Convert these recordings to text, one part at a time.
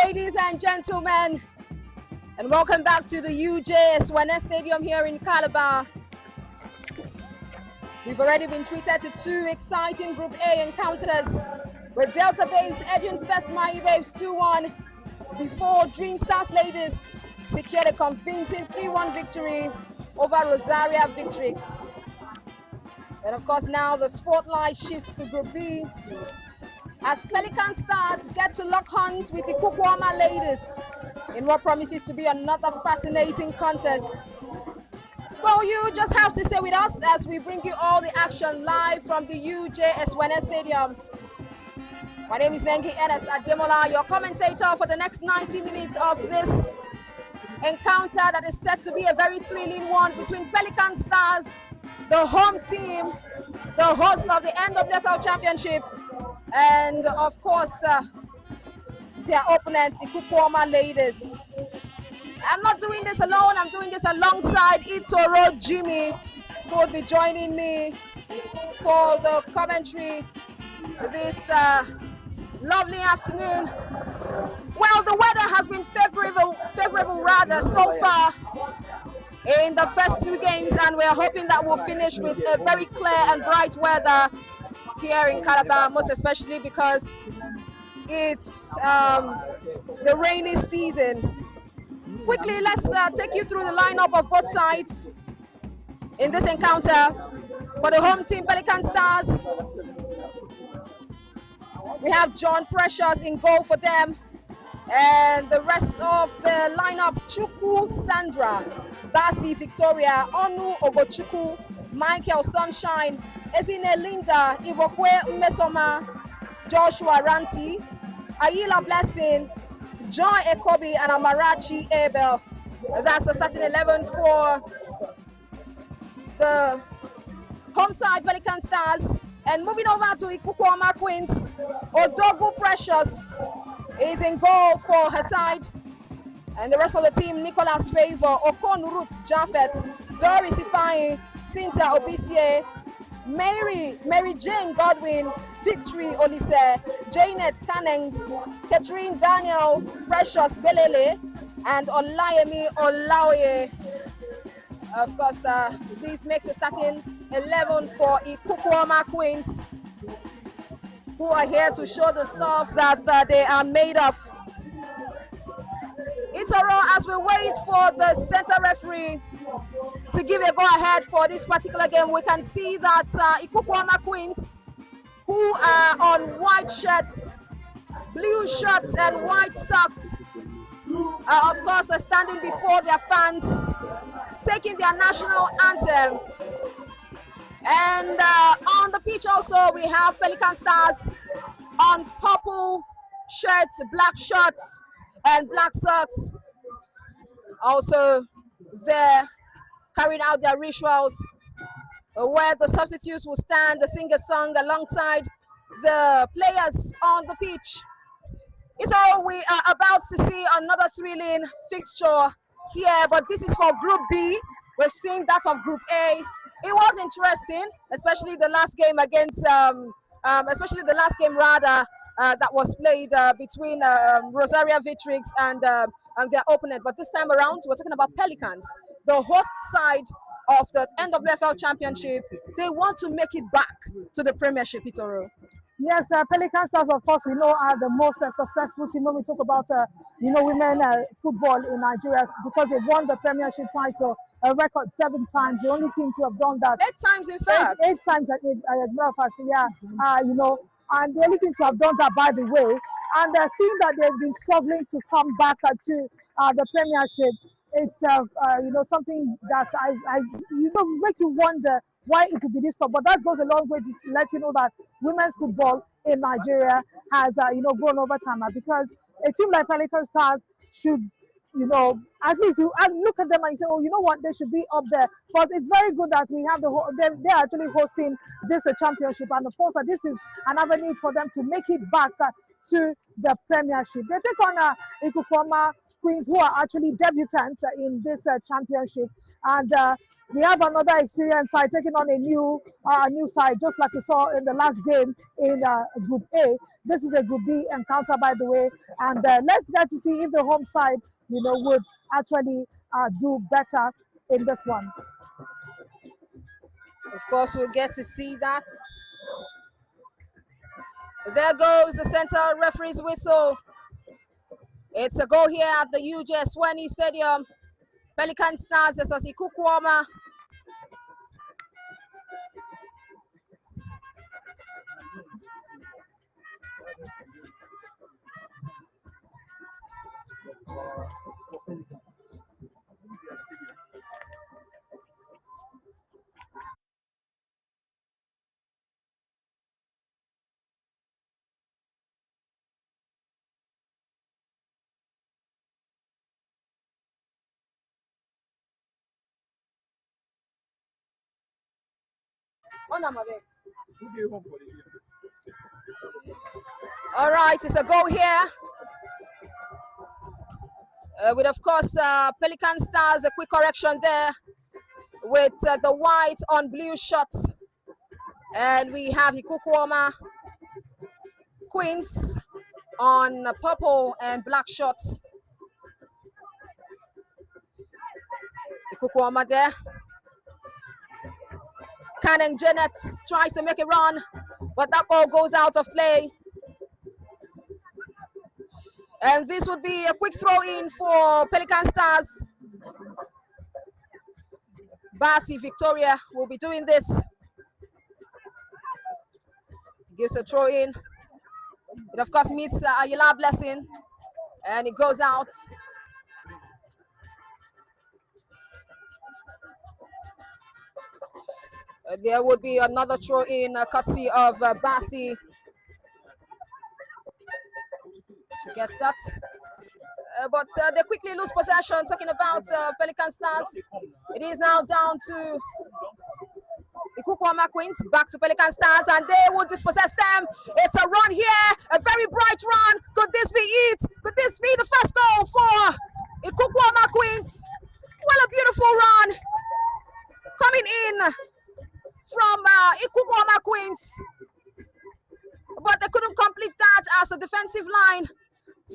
Ladies and gentlemen, and welcome back to the UJSWN Stadium here in Calabar. We've already been treated to two exciting Group A encounters, with Delta Babes edging first Mighty Babes 2-1 before Dream Stars Ladies secured a convincing 3-1 victory over Rosaria Victrix. And of course now the spotlight shifts to Group B, as Pelican Stars get to lock horns with Ikukuoma Ladies in what promises to be another fascinating contest. Well, you just have to stay with us as we bring you all the action live from the UJSWN Stadium. My name is Nengi Enes Ademola, your commentator for the next 90 minutes of this encounter that is set to be a very thrilling one between Pelican Stars, the home team, the host of the Nwfl Championship, and of course their opponent, Ikukuoma Ladies. I'm not doing this alone, I'm doing this alongside Itoro Jimmy, who will be joining me for the commentary this lovely afternoon. Well, the weather has been favorable rather so far in the first two games, and we're hoping that we'll finish with a very clear and bright weather here in Calabar, most especially because it's the rainy season. Quickly, let's take you through the lineup of both sides in this encounter. For the home team, Pelican Stars, we have John Precious in goal for them, and the rest of the lineup: Chukwu Sandra, Basi Victoria, Onu Ogochukwu, Michael Sunshine, Ezine Linda, Ibokwe Mmesoma, Joshua Ranti, Ayila Blessing, Joy Ekobi, and Amarachi Abel. That's the starting 11 for the home side Pelican Stars. And moving over to Ikukuoma Queens, Odogu Precious is in goal for her side. And the rest of the team: Nicholas Favor, Okon Ruth Japheth, Doris Ifeanyi, Cynthia Obisie, Mary Jane Godwin, Victory Olise, Janet Kaneng, Catherine Daniel, Precious Belele, and Olayemi Olaoye. Of course, this makes a starting 11 for Ikukuoma Queens, who are here to show the stuff that they are made of. Itoro, as we wait for the center referee to give a go-ahead for this particular game, we can see that Ikukuoma Queens, who are on white shirts, blue shirts, and white socks, of course, are standing before their fans, taking their national anthem. And on the pitch also, we have Pelican Stars on purple shirts, black shorts, and Black Sox also there carrying out their rituals where the substitutes will stand and sing a song alongside the players on the pitch. It's all we are about to see another thrilling fixture here, but this is for Group B. We've seen that of Group A. It was interesting, especially the last game against, especially the last game rather that was played between Rosaria Vitrix and their opponent. But this time around, we're talking about Pelicans, the host side of the Nwfl Championship. They want to make it back to the Premiership, Itoro. Yes, Pelican Stars, of course, we know are the most successful team when we talk about, women football in Nigeria, because they've won the Premiership title a record 7 times. The only team to have done that. 8 times, in fact. Eight times, as a matter of fact, yeah. And the only team to have done that, by the way. And seeing that they've been struggling to come back to the Premiership, it's something that I make you wonder why it would be this tough. But that goes a long way to let you know that women's football in Nigeria has grown over time, because a team like Pelican Stars should, at least you look at them and you say, oh, you know what, they should be up there. But it's very good that we have they're actually hosting this championship, and of course this is an avenue for them to make it back to the Premiership. They take on Ikukuoma Queens, who are actually debutants in this championship, and we have another experienced side taking on a new side, just like we saw in the last game in Group A. This is a Group B encounter, by the way, and let's get to see if the home side, would actually do better in this one. Of course, we'll get to see that. There goes the center referee's whistle. It's a goal here at the UJ Swanee Stadium. Pelican Stars versus Ikukuoma. All right, it's a goal here. With, of course, Pelican Stars, a quick correction there with the white on blue shots. And we have Ikukuoma Queens on purple and black shorts. Ikukuoma there. Cannon Janet tries to make a run, but that ball goes out of play. And this would be a quick throw in for Pelican Stars. Basi Victoria will be doing this. Gives a throw in. It, of course, meets Ayala Blessing. And it goes out. There would be another throw in, courtesy of Basi. She gets that. But they quickly lose possession. Talking about Pelican Stars. It is now down to Ikukuoma Queens, back to Pelican Stars, and they will dispossess them. It's a run here, a very bright run. Could this be it? Could this be the first goal for Ikukuoma Queens? What a beautiful run coming in from Ikukuoma Queens. But they couldn't complete that as the defensive line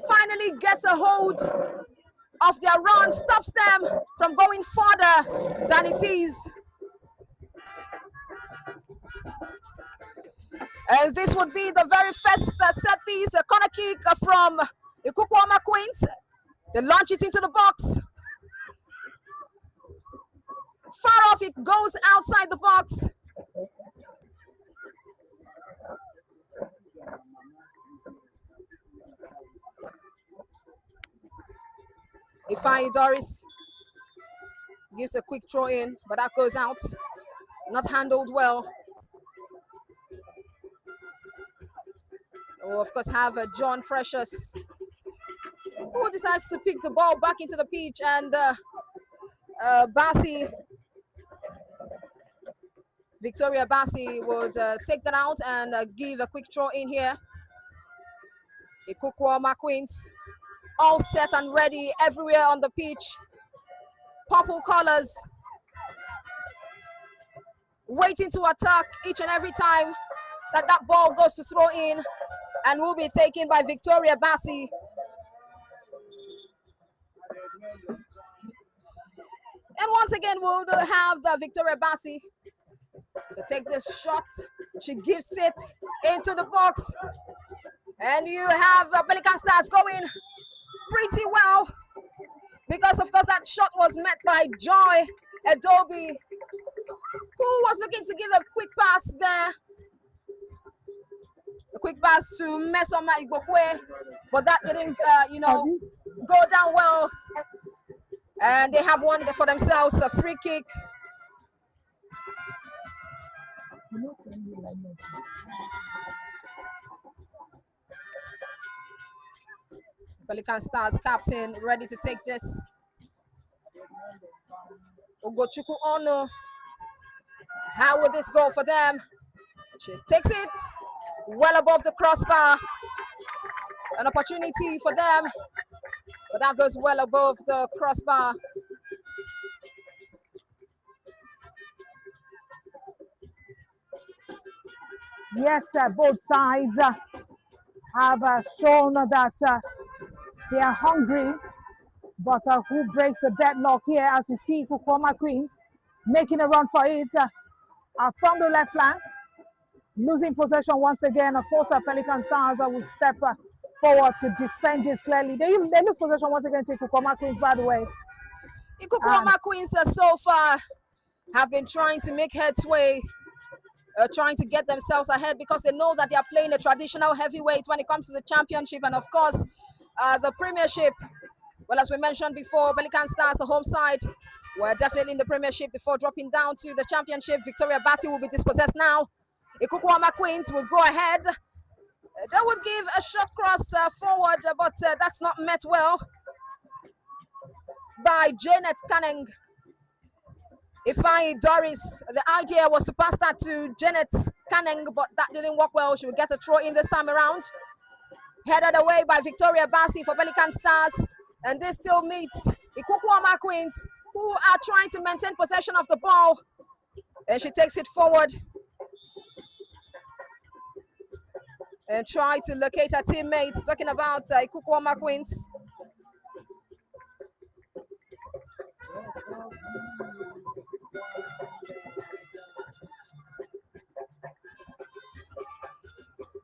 finally gets a hold of their run, stops them from going further than it is. And this would be the very first set piece, a corner kick from Ikukuoma Queens. They launch it into the box. Far off, it goes outside the box. Ifeanyi Doris gives a quick throw in, but that goes out. Not handled well. We'll, of course, have John Precious, who who decides to pick the ball back into the pitch, and Bassi, Victoria Bassi would take that out and give a quick throw in here. Ikukuoma Queens, all set and ready everywhere on the pitch. Purple colors, waiting to attack each and every time that ball goes to throw in, and will be taken by Victoria Bassi. And once again, we'll have Victoria Bassi to take this shot. She gives it into the box. And you have Pelican Stars going pretty well, because of course that shot was met by Joy Adobe, who was looking to give a quick pass there. A quick pass to Mesoma Igbokwe, but that didn't, go down well. And they have won for themselves a free kick. Pelican Stars captain ready to take this. Ugochukwu Ono. How will this go for them? She takes it well above the crossbar. An opportunity for them, but that goes well above the crossbar. Yes, both sides have shown that they are hungry, but who breaks the deadlock here, as we see Ikukuoma Queens making a run for it from the left flank, losing possession once again. Of course, Pelican Stars will step forward to defend this clearly. They lose possession once again to Ikukuoma Queens, by the way. Ikukuoma Queens so far have been trying to make headway, trying to get themselves ahead, because they know that they are playing a traditional heavyweight when it comes to the championship, and of course the premiership. Well, as we mentioned before, Pelican Stars, the home side, were definitely in the premiership before dropping down to the championship. Victoria Bassi will be dispossessed now. Ikukuoma Queens will go ahead. They would give a short cross forward, but that's not met well by Janet Canning. Ifeanyi Doris, the idea was to pass that to Janet Canning, but that didn't work well. She will get a throw in this time around. Headed away by Victoria Bassi for Pelican Stars. And this still meets Ikukuoma Queens, who are trying to maintain possession of the ball. And she takes it forward and try to locate her teammates, talking about Ikukuoma Queens.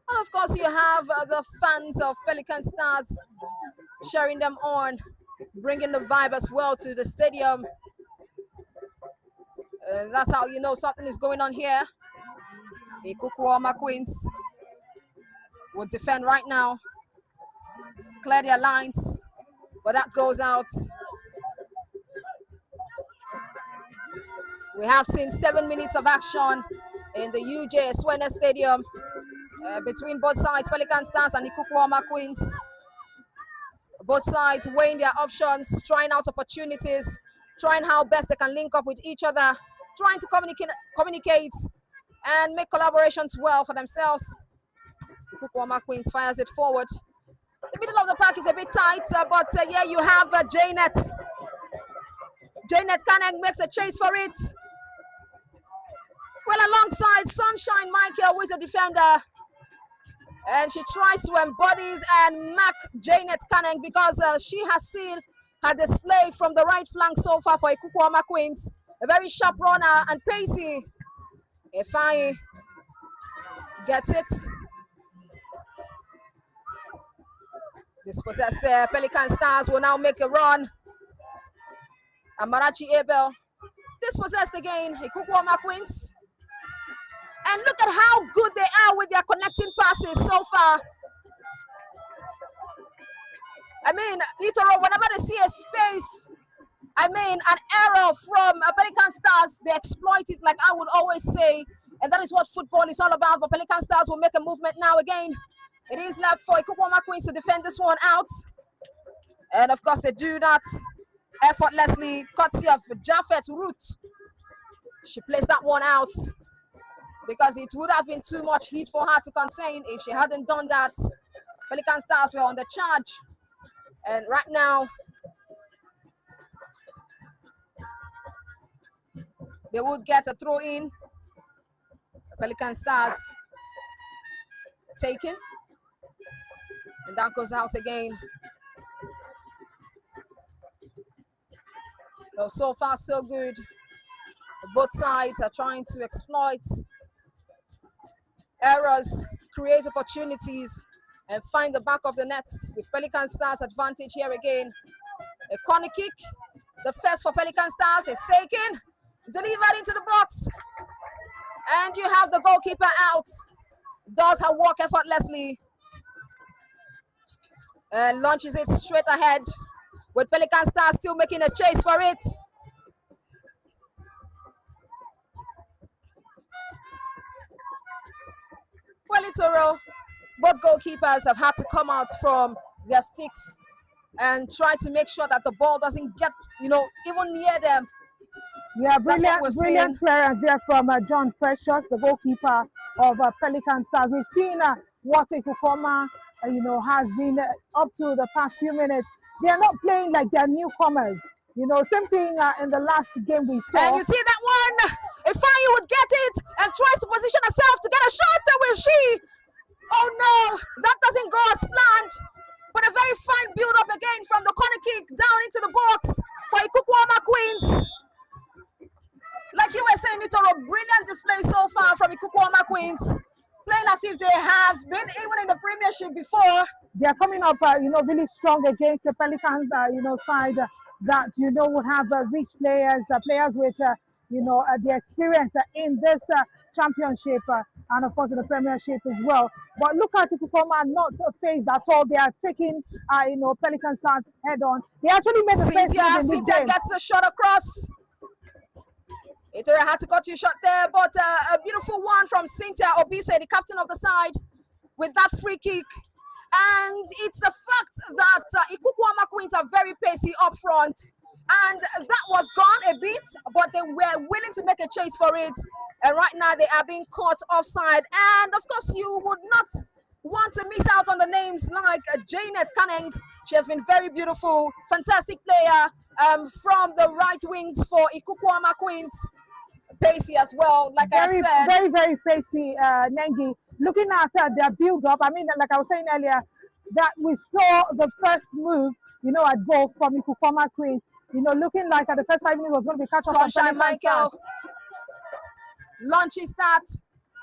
And of course, you have the fans of Pelican Stars sharing them on, bringing the vibe as well to the stadium. That's how you know something is going on here. Ikukuoma Queens will defend right now, clear their lines, but that goes out. We have seen 7 minutes of action in the UJ Swene Stadium between both sides, Pelican Stars and Ikukuoma Queens. Both sides weighing their options, trying out opportunities, trying how best they can link up with each other, trying to communicate and make collaborations well for themselves. Ikukuoma Queens fires it forward. The middle of the park is a bit tight, but yeah, you have Janet. Janet Canning makes a chase for it. Well, alongside Sunshine Michael, who is a defender. And she tries to embody and mark Janet Canning, because she has seen her display from the right flank so far for Ikukuoma Queens. A very sharp runner and pacey. Ifeanyi gets it. Dispossessed there. Pelican Stars will now make a run. Amarachi Abel dispossessed again. Ikukuoma Queens. And look at how good they are with their connecting passes so far. I mean, literally, whenever they see a space, I mean, an error from Pelican Stars, they exploit it, like I would always say. And that is what football is all about. But Pelican Stars will make a movement now again. It is left for Ikukuoma Queens to defend this one out. And of course, they do that effortlessly, courtesy of Japheth Root. She placed that one out because it would have been too much heat for her to contain if she hadn't done that. Pelican Stars were on the charge. And right now, they would get a throw in. Pelican Stars taken. And that goes out again. Well, so far, so good. Both sides are trying to exploit errors, create opportunities, and find the back of the net with Pelican Stars advantage here again. A corner kick, the first for Pelican Stars. It's taken, delivered into the box. And you have the goalkeeper out. Does her work effortlessly. And launches it straight ahead with Pelican Stars still making a chase for it. Well, Itoro, both goalkeepers have had to come out from their sticks and try to make sure that the ball doesn't get, even near them. Yeah, brilliant clearance there from John Precious, the goalkeeper of Pelican Stars. We've seen what Ikukuoma, has been up to the past few minutes. They are not playing like they're newcomers. Same thing in the last game we saw. And you see that one? Ifeanyi would get it and tries to position herself to get a shot. Will she? Oh no, that doesn't go as planned. But a very fine build-up again from the corner kick down into the box for Ikukuoma Queens. Like you were saying, Itoro, brilliant display so far from Ikukuoma Queens. Playing as if they have been even in the Premiership before. They are coming up, really strong against the Pelicans, side that, would have rich players, players with, the experience in this championship and, of course, in the Premiership as well. But look at Ikukuoma, not phased at all. They are taking, Pelican Stars head on. They actually made the first move in this game. Cynthia gets the shot across. Itoro had to cut you shot there, but a beautiful one from Cynthia Obise, the captain of the side, with that free kick. And it's the fact that Ikukuoma Queens are very pacey up front. And that was gone a bit, but they were willing to make a chase for it. And right now they are being caught offside. And of course, you would not want to miss out on the names like Janet Kaneng. She has been very beautiful, fantastic player from the right wings for Ikukuoma Queens. Pacey as well, like I said. Very, very pacey, Nengi. Looking at their build-up, I mean, like I was saying earlier, that we saw the first move, at goal from Ikukuoma Queens. Looking like at the first 5 minutes was going to be cut off. Sunshine Michael launches that,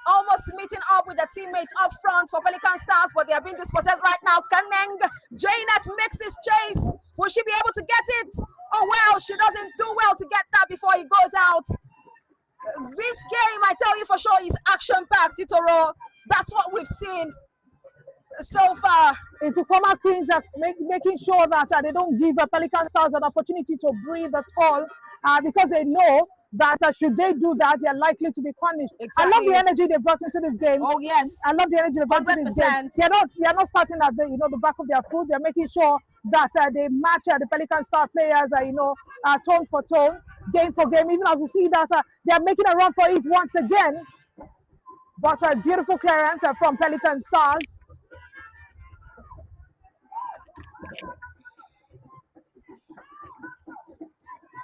almost meeting up with a teammate up front for Pelican Stars, but they are being dispossessed right now. Kaneng, Janet makes this chase. Will she be able to get it? Oh, well, she doesn't do well to get that before he goes out. This game, I tell you for sure, is action-packed, Itoro. That's what we've seen so far. Ikukuoma Queens are making sure that they don't give Pelican Stars an opportunity to breathe at all, because they know that should they do that, they're likely to be punished. Exactly. I love the energy they brought into this game. Oh yes, I love the energy they brought into this game. They're not starting at the back of their foot. They're making sure that they match the Pelican Star players, tone for tone, game for game. Even as you see that they're making a run for it once again. But a beautiful clearance from Pelican Stars.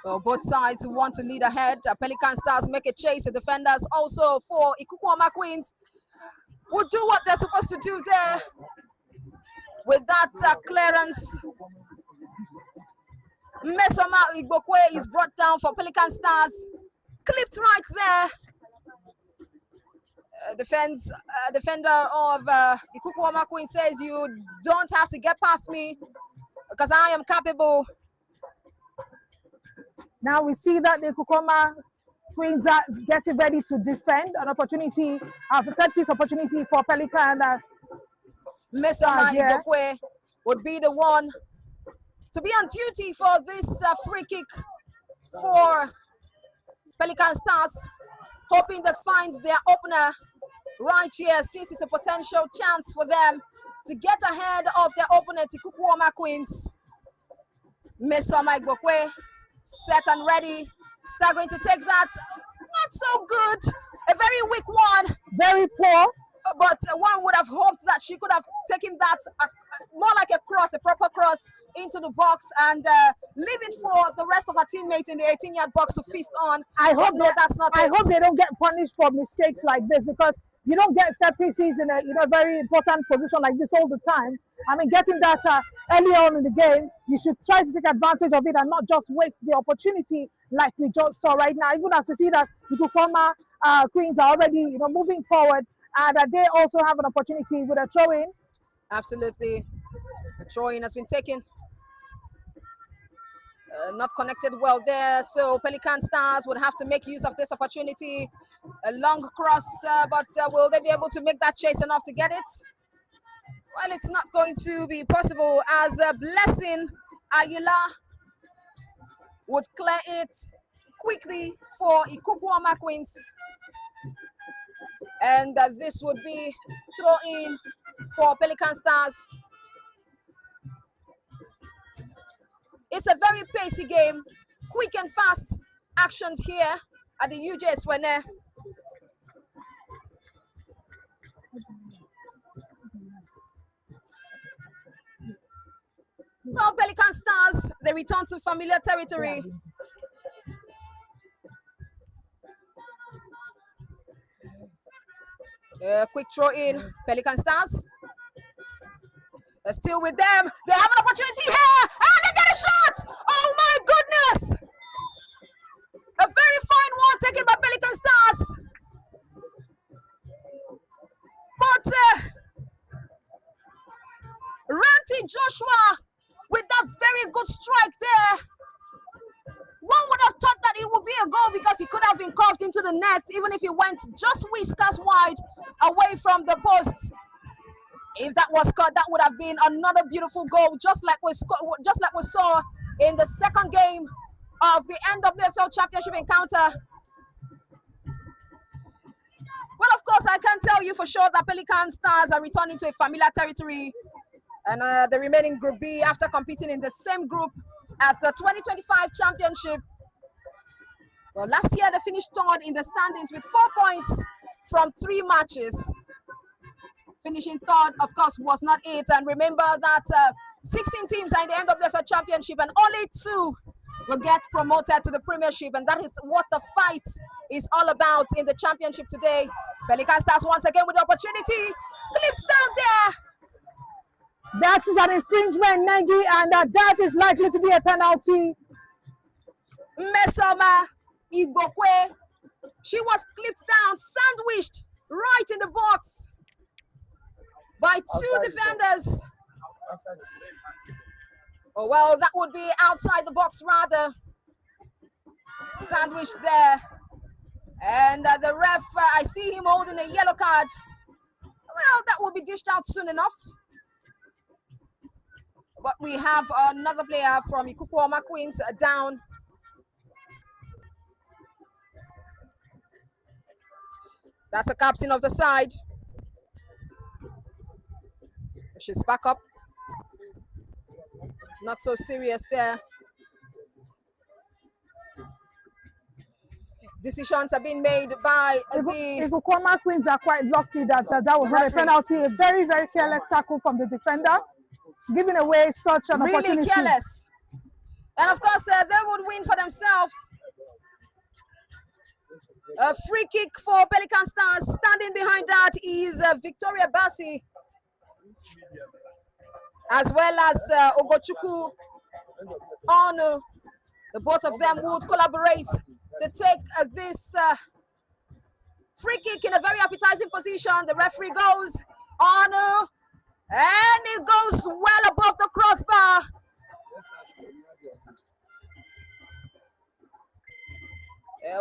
Well, both sides want to lead ahead. Pelican Stars make a chase. The defenders also for Ikukuoma Queens will do what they're supposed to do there with that clearance. Mesoma Igbokwe is brought down for Pelican Stars. Clipped right there. Defender of Ikukuoma Queens says, you don't have to get past me because I am capable. Now we see that the Ikukuoma Queens are getting ready to defend an opportunity, a set piece opportunity for Pelican. Mesoma Igbokwe would be the one to be on duty for this free kick for Pelican Stars, hoping they find their opener right here, since it's a potential chance for them to get ahead of their opponent, Ikukuoma Queens. Mesoma Igbokwe, set and ready. Staggering to take that. Not so good. A very weak one. Very poor. But one would have hoped that she could have taken that more like a cross, a proper cross into the box and leave it for the rest of her teammates in the 18-yard box to feast on. I hope that's not I it. hope they don't get punished for mistakes like this, because you don't get set pieces in a very important position like this all the time. I mean, getting that early on in the game, you should try to take advantage of it and not just waste the opportunity like we just saw right now. Even as you see that Ikukuoma Queens are already moving forward, and they also have an opportunity with a throw-in. Absolutely, a throw-in has been taken. Not connected well there, so Pelican Stars would have to make use of this opportunity. A long cross, but will they be able to make that chase enough to get it? Well, it's not going to be possible, as Blessing Ayula would clear it quickly for Ikukuoma Queens. And this would be throw-in for Pelican Stars. It's a very pacey game, quick and fast actions here at the UJ Swene. Well, Pelican Stars, they return to familiar territory. Quick throw in, Pelican Stars. They're still with them. They have an opportunity here, and they get a shot. Oh my goodness! A very fine one taken by Pelican Stars. But Ranty Joshua with that very good strike there. One would have thought that it would be a goal because he could have been curved into the net, even if he went just whiskers wide away from the post. If that was caught, that would have been another beautiful goal, just like we saw in the second game of the NWFL Championship encounter. Well, of course, I can tell you for sure that Pelican Stars are returning to a familiar territory, and the remaining Group B, after competing in the same group at the 2025 Championship. Well, last year they finished third in the standings with 4 points from 3 matches. Finishing third, of course, was not it. And remember that 16 teams are in the NWFL Championship and only 2 will get promoted to the Premiership. And that is what the fight is all about in the Championship today. Pelican Stars once again with the opportunity. Clips down there. That is an infringement, Nengi, and that is likely to be a penalty. Mesoma Igbokwe. She was clipped down, sandwiched right in the box by 2 defenders. Oh, well, that would be outside the box rather. Sandwiched there. And the ref, I see him holding a yellow card. Well, that will be dished out soon enough. But we have another player from Ikukuoma Queens down. That's the captain of the side. She's back up. Not so serious there. Decisions have been made by the Ikukuoma Queens are quite lucky that that was not a penalty. A very, very careless tackle from the defender, giving away such an opportunity. Really careless. And of course, they would win for themselves. A free kick for Pelican Stars. Standing behind that is Victoria Bassi, as well as Ogochukwu Onu. The both of them would collaborate to take this free kick in a very appetizing position. The referee goes Onu, and it goes well above the crossbar.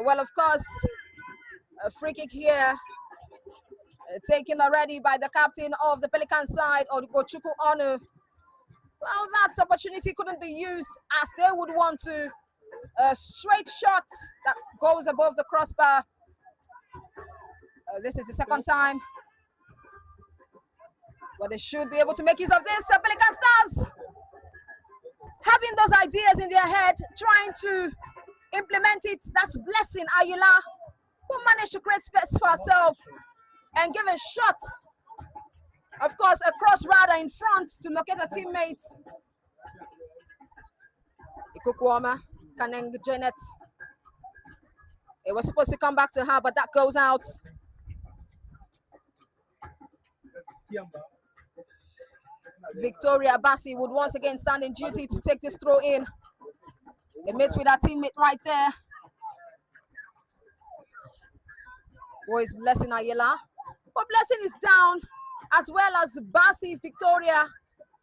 Well, of course, a free kick here, taken already by the captain of the Pelican side, Ogochukwu Onu. Well, that opportunity couldn't be used, as they would want to. A straight shot that goes above the crossbar. This is the second time. But they should be able to make use of this. Pelican Stars having those ideas in their head, trying to implement it. That's Blessing Ayila, who managed to create space for herself and give a shot, of course, a cross rather in front to locate her teammates. Ikukuoma, Kaneng Janet. It was supposed to come back to her, but that goes out. Victoria Bassi would once again stand in duty to take this throw in. It meets with her teammate right there. Who is Blessing Ayala? But Blessing is down, as well as Bassi Victoria,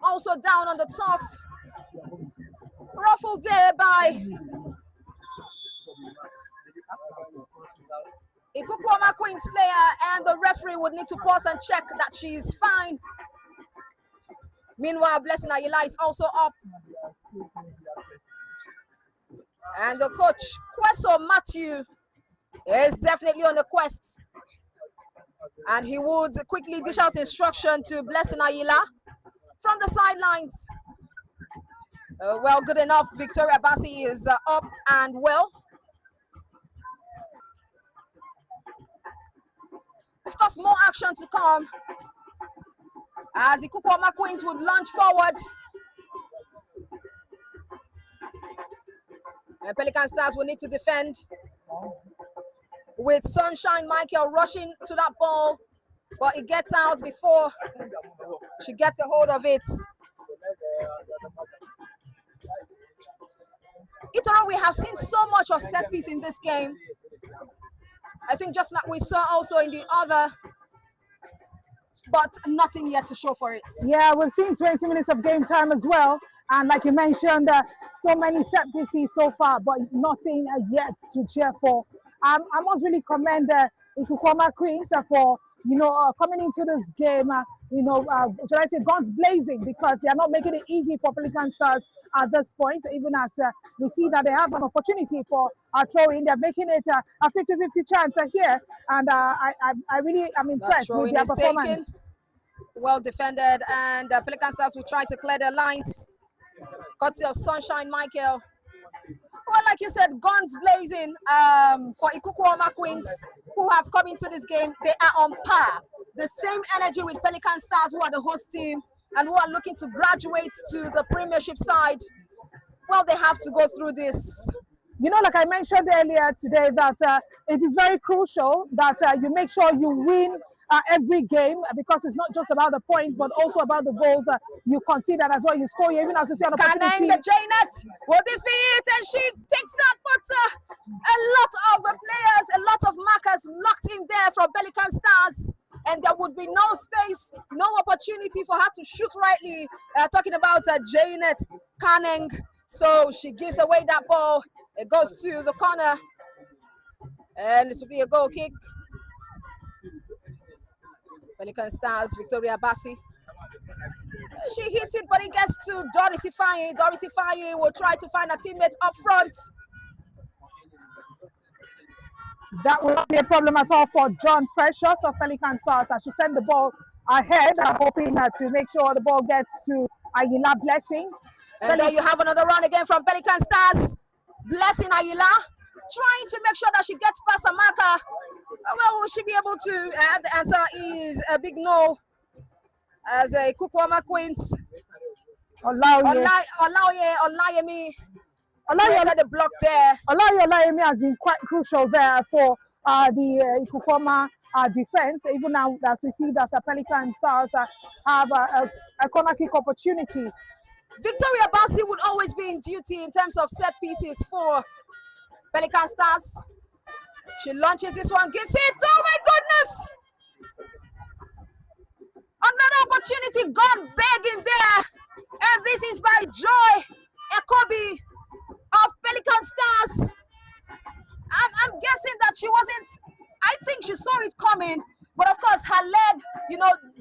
also down on the top. Ruffled there by Ikukuoma Queen's player, and the referee would need to pause and check that she is fine. Meanwhile, Blessing Ayala is also up. And the coach, Kweso Matthew, is definitely on the quest. And he would quickly dish out instruction to Blessing Ayala from the sidelines. Well, good enough. Victoria Bassi is up and well. Of course, more action to come as the Ikukuoma Queens would launch forward. And Pelican Stars will need to defend with Sunshine Michael rushing to that ball, but it gets out before she gets a hold of it. Itoro, we have seen so much of set piece in this game. I think just like we saw also in the other, but nothing yet to show for it. Yeah, we've seen 20 minutes of game time as well. And like you mentioned, so many set pieces so far, but nothing yet to cheer for. I must really commend Ikukuoma Queens for, coming into this game, should I say guns blazing, because they are not making it easy for Pelican Stars at this point, even as we see that they have an opportunity for a throw-in. They're making it a 50-50 chance here, and I really am impressed with their performance. Taken, well defended, and Pelican Stars will try to clear their lines. Courtesy of Sunshine Michael. Well, like you said, guns blazing for Ikukuoma Queens, who have come into this game. They are on par. The same energy with Pelican Stars, who are the host team and who are looking to graduate to the Premiership side. Well, they have to go through this. Like I mentioned earlier today, that it is very crucial that you make sure you win every game, because it's not just about the points, but also about the goals you consider as well. You score, even as you see an opportunity. Kaneng Janet, will this be it? And she takes that, but a lot of players, a lot of markers locked in there from Pelican Stars, and there would be no space, no opportunity for her to shoot rightly. Talking about Janet Kaneng, so she gives away that ball. It goes to the corner, and it will be a goal kick. Pelican Stars, Victoria Bassi. She hits it, but it gets to Doris Ifaye. Doris Ifaye will try to find a teammate up front. That will not be a problem at all for John Precious of Pelican Stars, as she sent the ball ahead, hoping to make sure the ball gets to Ayila Blessing. And there you have another run again from Pelican Stars. Blessing Ayila, trying to make sure that she gets past a marker. Well, will she be able to? The answer is a big no. As a Ikukuoma Queens, Olayemi created the block there. Olayemi has been quite crucial there for the Ikukuoma defense, even now as we see that Pelican Stars have a corner kick opportunity. Victoria Bassi would always be in duty in terms of set pieces for Pelican Stars. She launches this one, gives it. Oh my goodness! Another opportunity gone begging there. And this is by Joy Ekobi of Pelican Stars. I'm guessing that she wasn't, I think she saw it coming. But of course, her leg,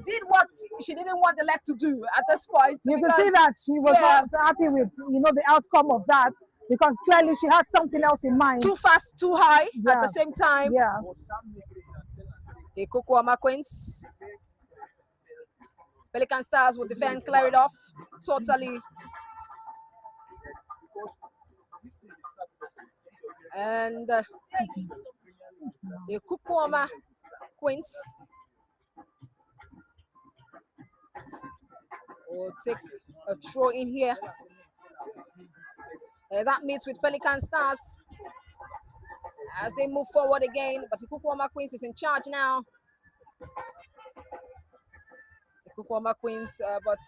did what she didn't want the leg to do at this point. You can see that she was not happy with, the outcome of that, because clearly she had something else in mind. Too fast, too high at the same time. Yeah. Ikukuoma Queens. Pelican Stars will defend, clear it off totally. And Ikukuoma Queens will take a throw in here. That meets with Pelican Stars as they move forward again. But Ikukuoma Queens is in charge now. Ikukuoma Queens, but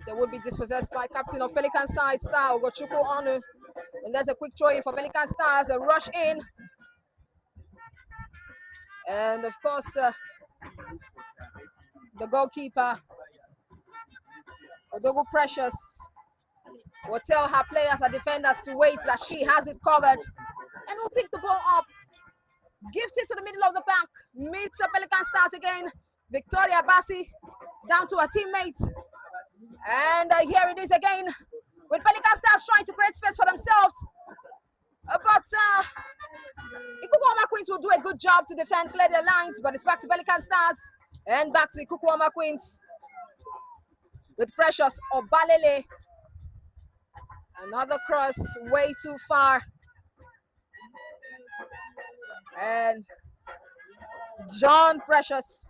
they would be dispossessed by captain of Pelican side, Star Ogochukwu Onu. And there's a quick throw in for Pelican Stars, a rush in. And of course, the goalkeeper, Odogu Precious, will tell her players, her defenders, to wait, that she has it covered. And will pick the ball up, gives it to the middle of the back, meets the Pelican Stars again. Victoria Bassi down to her teammates. And here it is again, with Pelican Stars trying to create space for themselves. But Ikukuoma Queens will do a good job to defend, clear their lines, but it's back to Pelican Stars. And back to Ikukuoma Queens with Precious Obalele. Another cross, way too far. And John Precious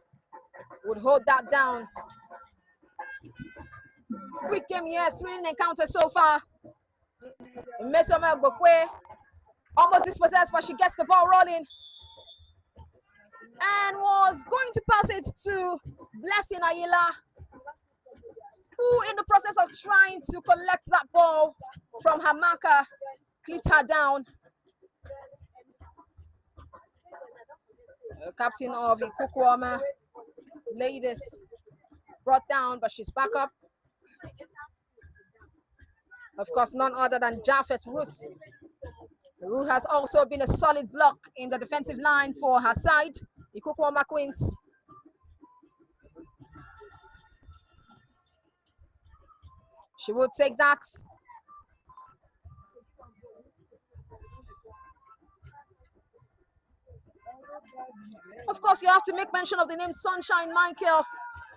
would hold that down. Quick game here, thrilling encounter so far. Mesoma Gbokwe almost dispossessed, but she gets the ball rolling. And was going to pass it to Blessing Ayila, who in the process of trying to collect that ball from her marker, clipped her down. The captain of Ikukuoma Ladies brought down, but she's back up. Of course, none other than Japheth Ruth, who has also been a solid block in the defensive line for her side, Ikukuoma Queens. She will take that. Of course, you have to make mention of the name Sunshine Michael.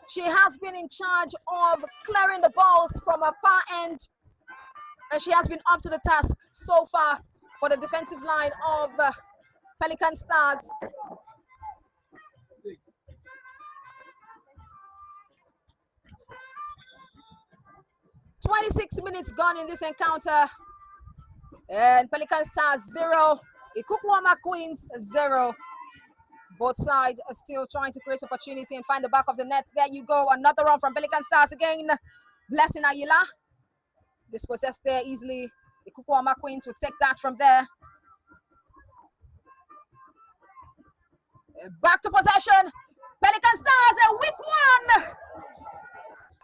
She has been in charge of clearing the balls from a far end, and she has been up to the task so far for the defensive line of Pelican Stars. "26 minutes gone in this encounter, and Pelican Stars 0, Ikukuoma Queens 0. Both sides are still trying to create opportunity and find the back of the net. There you go, another run from Pelican Stars again. Blessing Ayila, dispossessed there easily. Ikukuoma Queens will take that from there. Back to possession. Pelican Stars, a weak one.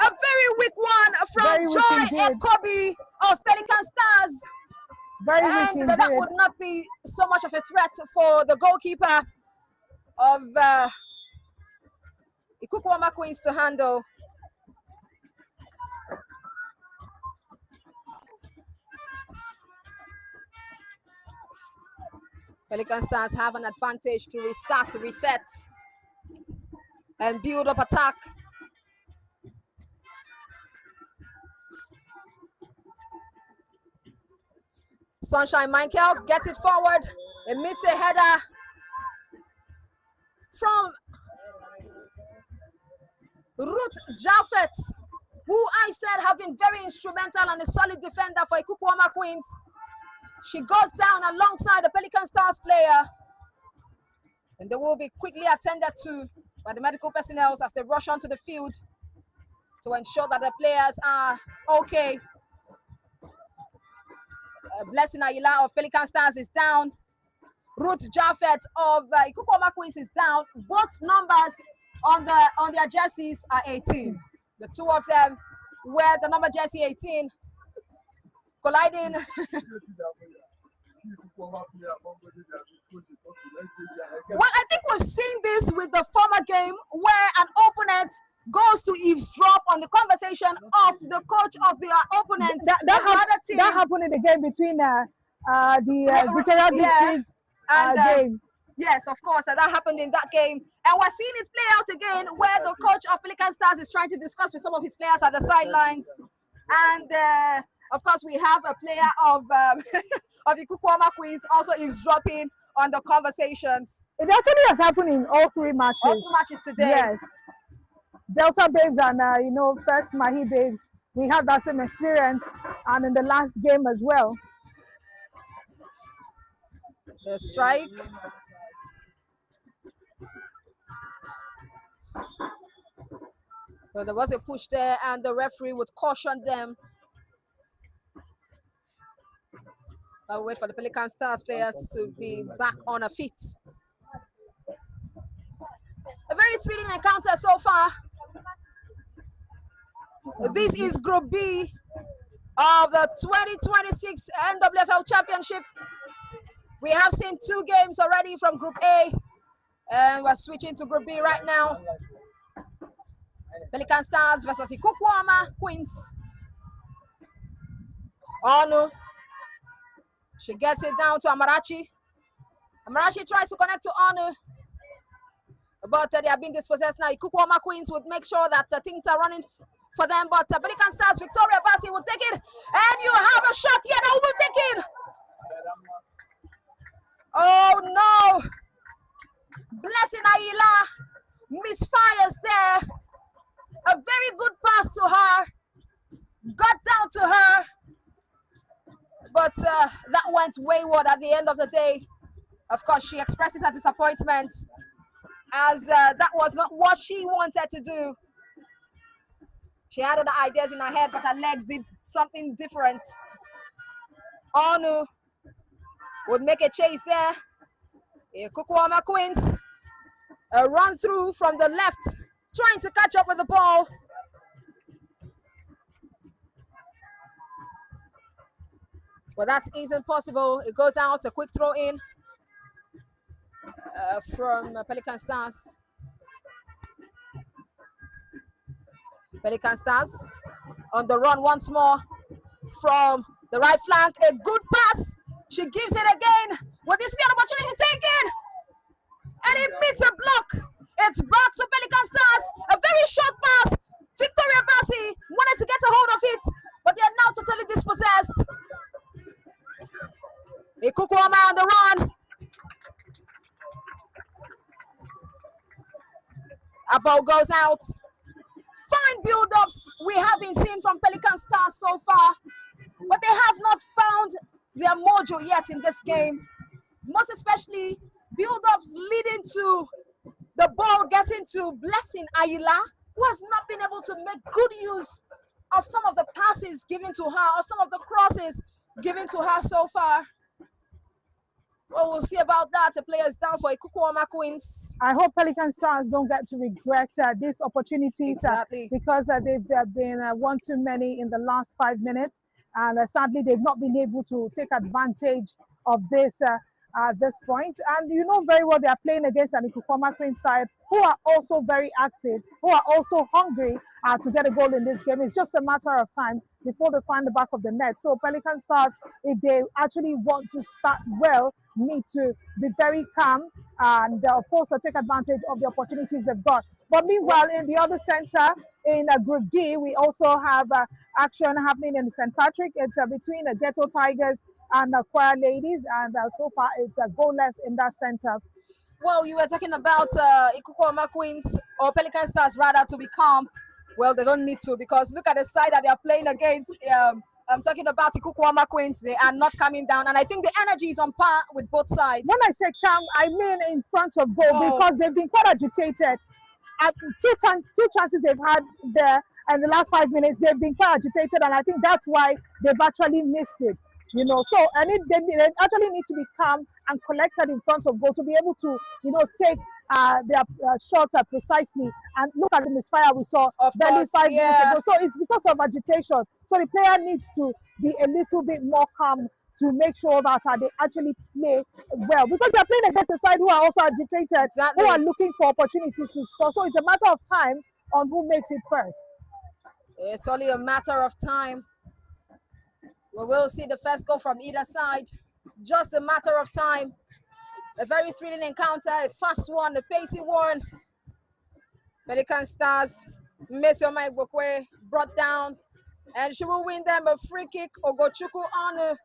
A very weak one from Joy Ekobi of Pelican Stars. And that would not be so much of a threat for the goalkeeper of Ikukuoma Queens to handle. Pelican Stars have an advantage to restart, to reset, and build up attack. Sunshine Michael gets it forward. It meets a header from Ruth Japheth, who I said have been very instrumental and a solid defender for Ikukuoma Queens. She goes down alongside the Pelican Stars player, and they will be quickly attended to by the medical personnel as they rush onto the field to ensure that the players are okay. Blessing Ayila of Pelican Stars is down. Ruth Japheth of Ikukuoma Queens is down. Both numbers on their jerseys are 18. The two of them wear the number jersey 18, colliding. Well, I think we've seen this with the former game where an opponent goes to eavesdrop on the conversation of the coach of their opponent. That happened in the game between the Victoria Districts game. Yes, of course, that happened in that game. And we're seeing it play out again where the coach of Pelican Stars is trying to discuss with some of his players at the sidelines. And Of course, we have a player of of the Ikukuoma Queens also eavesdropping on the conversations. It actually has happened in all three matches. All 3 matches today. Yes. Delta Babes and, First Mahi Babes, we had that same experience, and in the last game as well. The strike. So there was a push there, and the referee would caution them. I'll wait for the Pelican Stars players to be back on their feet. A very thrilling encounter so far. This is Group B of the 2026 NWFL Championship. We have seen 2 games already from Group A, and we're switching to Group B right now. Pelican Stars versus Ikukuoma Queens. Onu. She gets it down to Amarachi. Amarachi tries to connect to Onu, but they are being dispossessed now. Ikukuoma Queens would make sure that things are running for them, but Pelican Stars, Victoria Bassi will take it, and you have a shot here that will be taken. Oh no! Blessing Aila misfires there. A very good pass to her, got down to her, but that went wayward at the end of the day. Of course, she expresses her disappointment as that was not what she wanted to do. She had other ideas in her head, but her legs did something different. Onu would make a chase there. Ikukuoma Queens, a run through from the left, trying to catch up with the ball. But that isn't possible. It goes out, a quick throw in from Pelican Stars. Pelican Stars on the run once more from the right flank. A good pass. She gives it again. Will this be an opportunity taken? And it meets a block. It's back to Pelican Stars. A very short pass. Victoria Bassi wanted to get a hold of it, but they are now totally dispossessed. Ikukuoma on the run. A ball goes out. Fine build-ups we have been seeing from Pelican Stars so far, but they have not found their mojo yet in this game. Most especially build-ups leading to the ball getting to Blessing Aila, who has not been able to make good use of some of the passes given to her or some of the crosses given to her so far. Well, we'll see about that. The player is down for Ikukuoma Queens. I hope Pelican Stars don't get to regret these opportunities Exactly. because they've been one too many in the last 5 minutes, and sadly they've not been able to take advantage of this at this point. And you know very well they are playing against an Ikukuoma Queens side who are also very active, who are also hungry to get a goal in this game. It's just a matter of time before they find the back of the net. So Pelican Stars, if they actually want to start well, need to be very calm and of course take advantage of the opportunities they've got. But meanwhile, in the other center, in Group D, we also have action happening in St. Patrick. It's between the Ghetto Tigers and Choir Ladies, and so far it's goalless in that center. Well, you were talking about Ikukuoma Queens, or Pelican Stars rather, to be calm. Well, they don't need to, because look at the side that they are playing against. I'm talking about Ikukuoma Queens. They are not coming down, and I think the energy is on par with both sides. When I say calm, I mean in front of goal, because they've been quite agitated. At two chances they've had there in the last 5 minutes, they've been quite agitated, and I think that's why they've actually missed it. You know, so they actually need to be calm and collected in front of goal to be able to, take their shots precisely. And look at the misfire we saw barely 5 minutes ago. So it's because of agitation. So the player needs to be a little bit more calm to make sure that they actually play well, because they're playing against a side who are also agitated, who are looking for opportunities to score. So it's a matter of time on who makes it first. It's only a matter of time. We will see the first goal from either side. Just a matter of time. A very thrilling encounter, a fast one, a pacey one. Pelican Stars, Mesioma Igbokwe brought down And she will win them a free kick. Ikukuoma,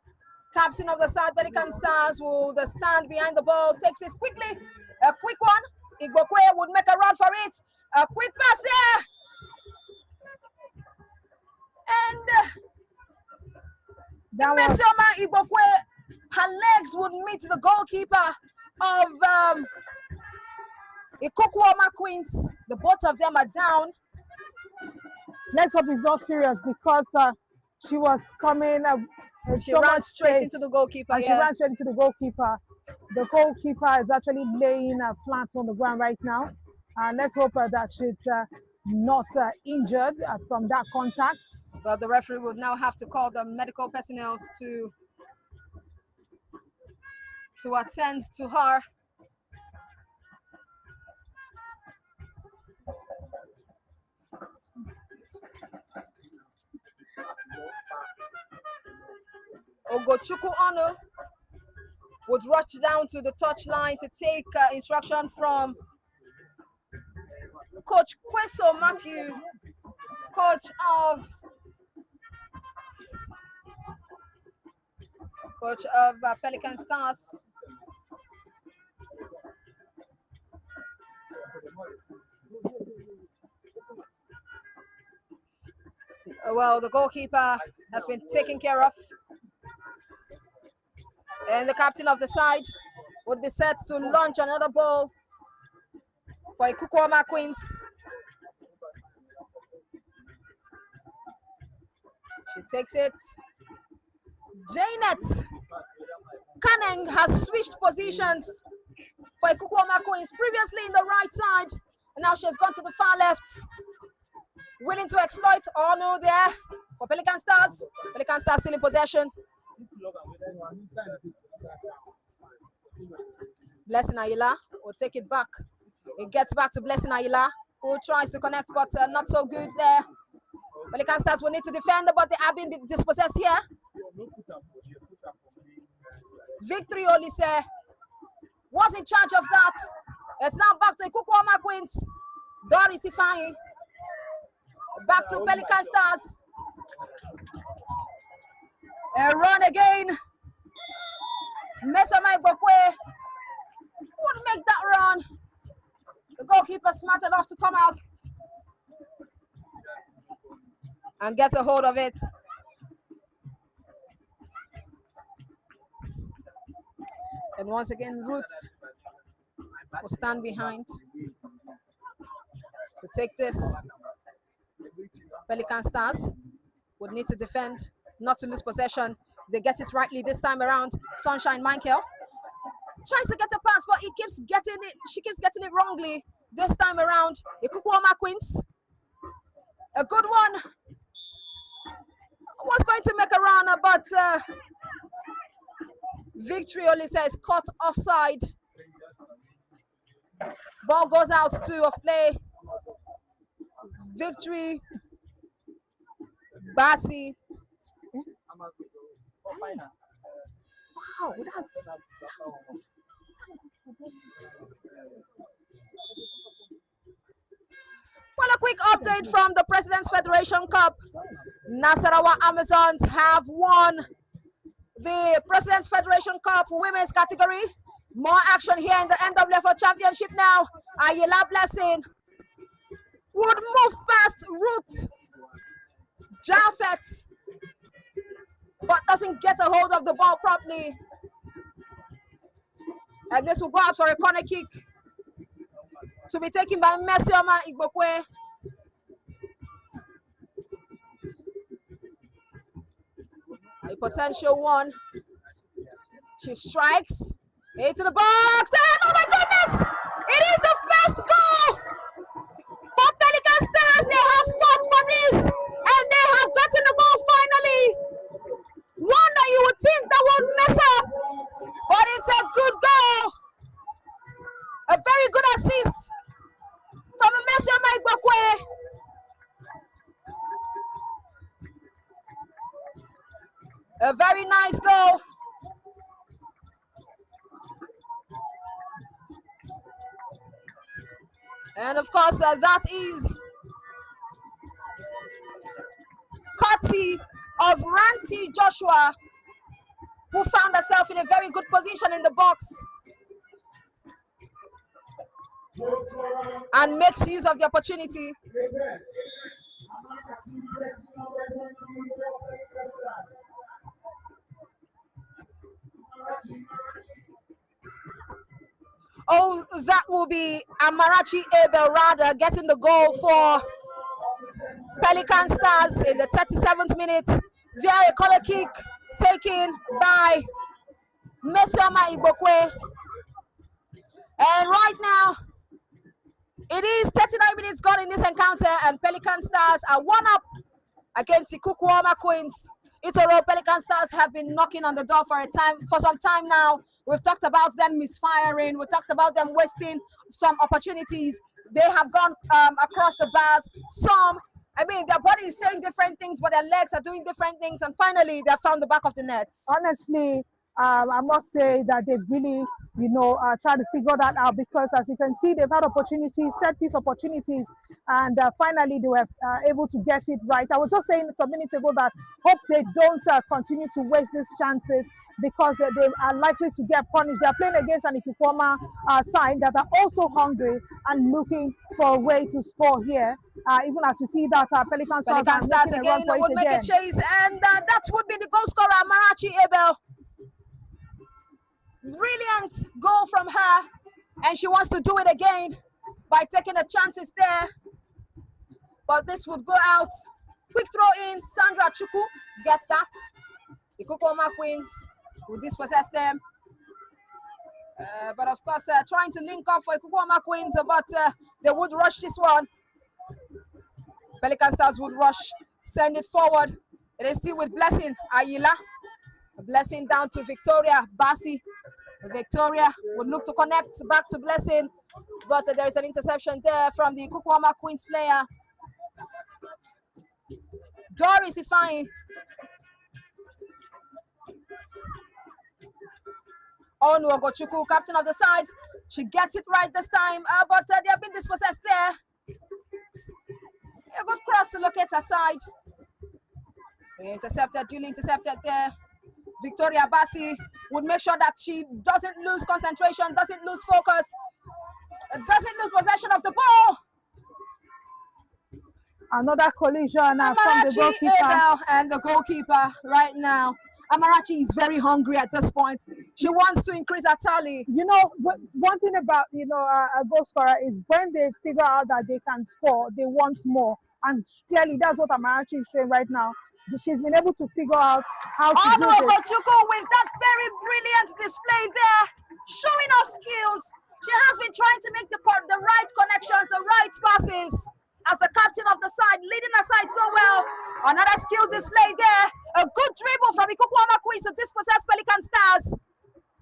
captain of the side, Pelican Stars, will stand behind the ball, takes it quickly. A quick one. Igbokwe would make a run for it. A quick pass here. And Mesioma Igbokwe, her legs would meet the goalkeeper of Ikukuoma Queens. The both of them are down. Let's hope it's not serious because she was coming. She ran straight into the goalkeeper. She ran straight into the goalkeeper. The goalkeeper is actually laying flat on the ground right now. Let's hope that she's not injured from that contact. But the referee would now have to call the medical personnel to attend to her. Ikukuoma would rush down to the touchline to take instruction from Coach Kweso Matthew, coach of Pelican Stars. Well, the goalkeeper has been taken care of. And the captain of the side would be set to launch another ball for Ikukuoma Queens. She takes it. Janet Canning has switched positions for Ikukuoma Queens, previously in the right side, and now she has gone to the far left, willing to exploit. Oh no, there for Pelican Stars. Pelican Stars still in possession. Blessing Ayila will take it back. It gets back to Blessing Ayila, who tries to connect, but not so good there. Pelican Stars will need to defend, but they have been dispossessed here. Victory Olise was in charge of that. It's now back to Ikukuoma Queens. Doris Ifeanyi. Back to Pelican Stars. A run again. Mesioma Igbokwe would make that run. The goalkeeper smart enough to come out and get a hold of it. And once again, Roots will stand behind to take this. Pelican Stars would need to defend, not to lose possession. They get it rightly this time around. Sunshine Michael tries to get a pass, but he keeps getting it. She keeps getting it wrongly this time around. Ikukuoma Queens, a good one. Was going to make a run, but Victory Olise is caught offside. Ball goes out of play. Victory Basi. Wow, that's well, a quick update from the President's Federation Cup. Nasarawa Amazons have won the President's Federation Cup women's category. More action here in the NWFL Championship now. Ayila Blessing would move past Ruth Jaffet, but doesn't get a hold of the ball properly. And this will go out for a corner kick to be taken by Mesioma Igbokwe. A potential one. She strikes into the box, and oh my goodness! It is the first goal for Pelican Stars. They have fought for this, and they have gotten the goal finally. One that you would think that would mess up, but it's a good goal. A very good assist from Mesioma Igbokwe. A very nice goal. And of course, that is courtesy of Ranti Joshua, who found herself in a very good position in the box and makes use of the opportunity. Oh, that will be Amarachi Abel Rada getting the goal for Pelican Stars in the 37th minute via a corner kick taken by Mesoma Igbokwe. And right now, it is 39 minutes gone in this encounter, and Pelican Stars are 1-up against Ikukuoma Queens. Itoro Pelican Stars have been knocking on the door for some time now. We've talked about them misfiring. We talked about them wasting some opportunities. They have gone across the bars. Their body is saying different things, but their legs are doing different things. And finally, they found the back of the net. Honestly, I must say that they've really, tried to figure that out, because as you can see, they've had opportunities, set piece opportunities, and finally they were able to get it right. I was just saying some minutes ago that hope they don't continue to waste these chances, because they are likely to get punished. They're playing against an Ikukuoma side that are also hungry and looking for a way to score here. Even as you see that Pelican Stars again would make a chase, and that would be the goal scorer, Marachi Abel. Brilliant goal from her, and she wants to do it again by taking the chances there, but this would go out. Quick throw in, Sandra Chuku gets that. Ikukuoma Queens will dispossess them, but of course trying to link up for Ikukuoma Queens, but they would rush this one. Pelican Stars would rush, send it forward. It is still with Blessing Ayila. Blessing down to Victoria Basi. Victoria would look to connect back to Blessing, but there is an interception there from the Ikukuoma Queens player. Doris Ifeanyi. Onu Ogochukwu, captain of the side. She gets it right this time, but they have been dispossessed there. A good cross to locate her side. Duly intercepted there. Victoria Basi would make sure that she doesn't lose concentration, doesn't lose focus, doesn't lose possession of the ball. Another collision from the goalkeeper. Abel and the goalkeeper right now. Amarachi is very hungry at this point. She wants to increase her tally. One thing about, a goal scorer is when they figure out that they can score, they want more. And clearly that's what Amarachi is saying right now. She's been able to figure out how to do this. Ogochukwu with that very brilliant display there, showing off skills. She has been trying to make the right connections, the right passes as the captain of the side, leading her side so well. Another skill display there. A good dribble from Ikukuoma Queens to dispossess Pelican Stars.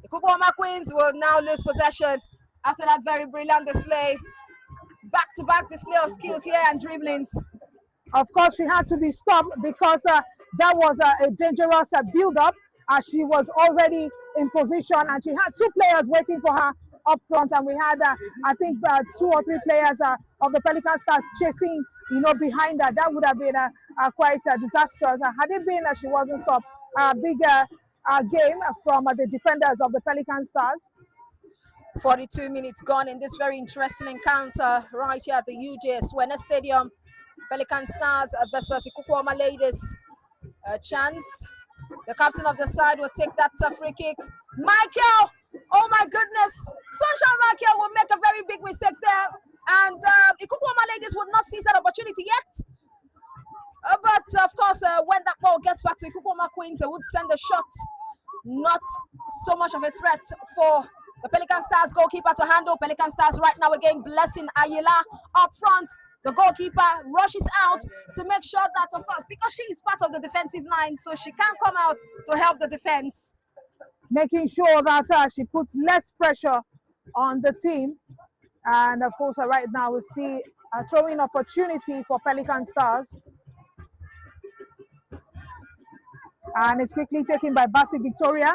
Ikukuoma Queens will now lose possession after that very brilliant display. Back-to-back display of skills here and dribblings. Of course, she had to be stopped because that was a dangerous build-up, as she was already in position and she had two players waiting for her up front, and we had, I think, 2 or 3 players of the Pelican Stars chasing, behind her. That would have been quite disastrous. Had it been that she wasn't stopped, a bigger game from the defenders of the Pelican Stars. 42 minutes gone in this very interesting encounter right here at the UJ Swene Stadium. Pelican Stars versus Ikukuoma Ladies. Chance. The captain of the side will take that free kick. Michael! Oh my goodness! Sunshine Michael will make a very big mistake there. And Ikukuoma Ladies would not seize that opportunity yet. But of course, when that ball gets back to Ikukuoma Queens, they would send a shot. Not so much of a threat for the Pelican Stars goalkeeper to handle. Pelican Stars right now again, Blessing Ayila up front. The goalkeeper rushes out to make sure that, of course, because she is part of the defensive line, so she can come out to help the defense. Making sure that she puts less pressure on the team. And of course, right now we see a throwing opportunity for Pelican Stars. And it's quickly taken by Basi Victoria.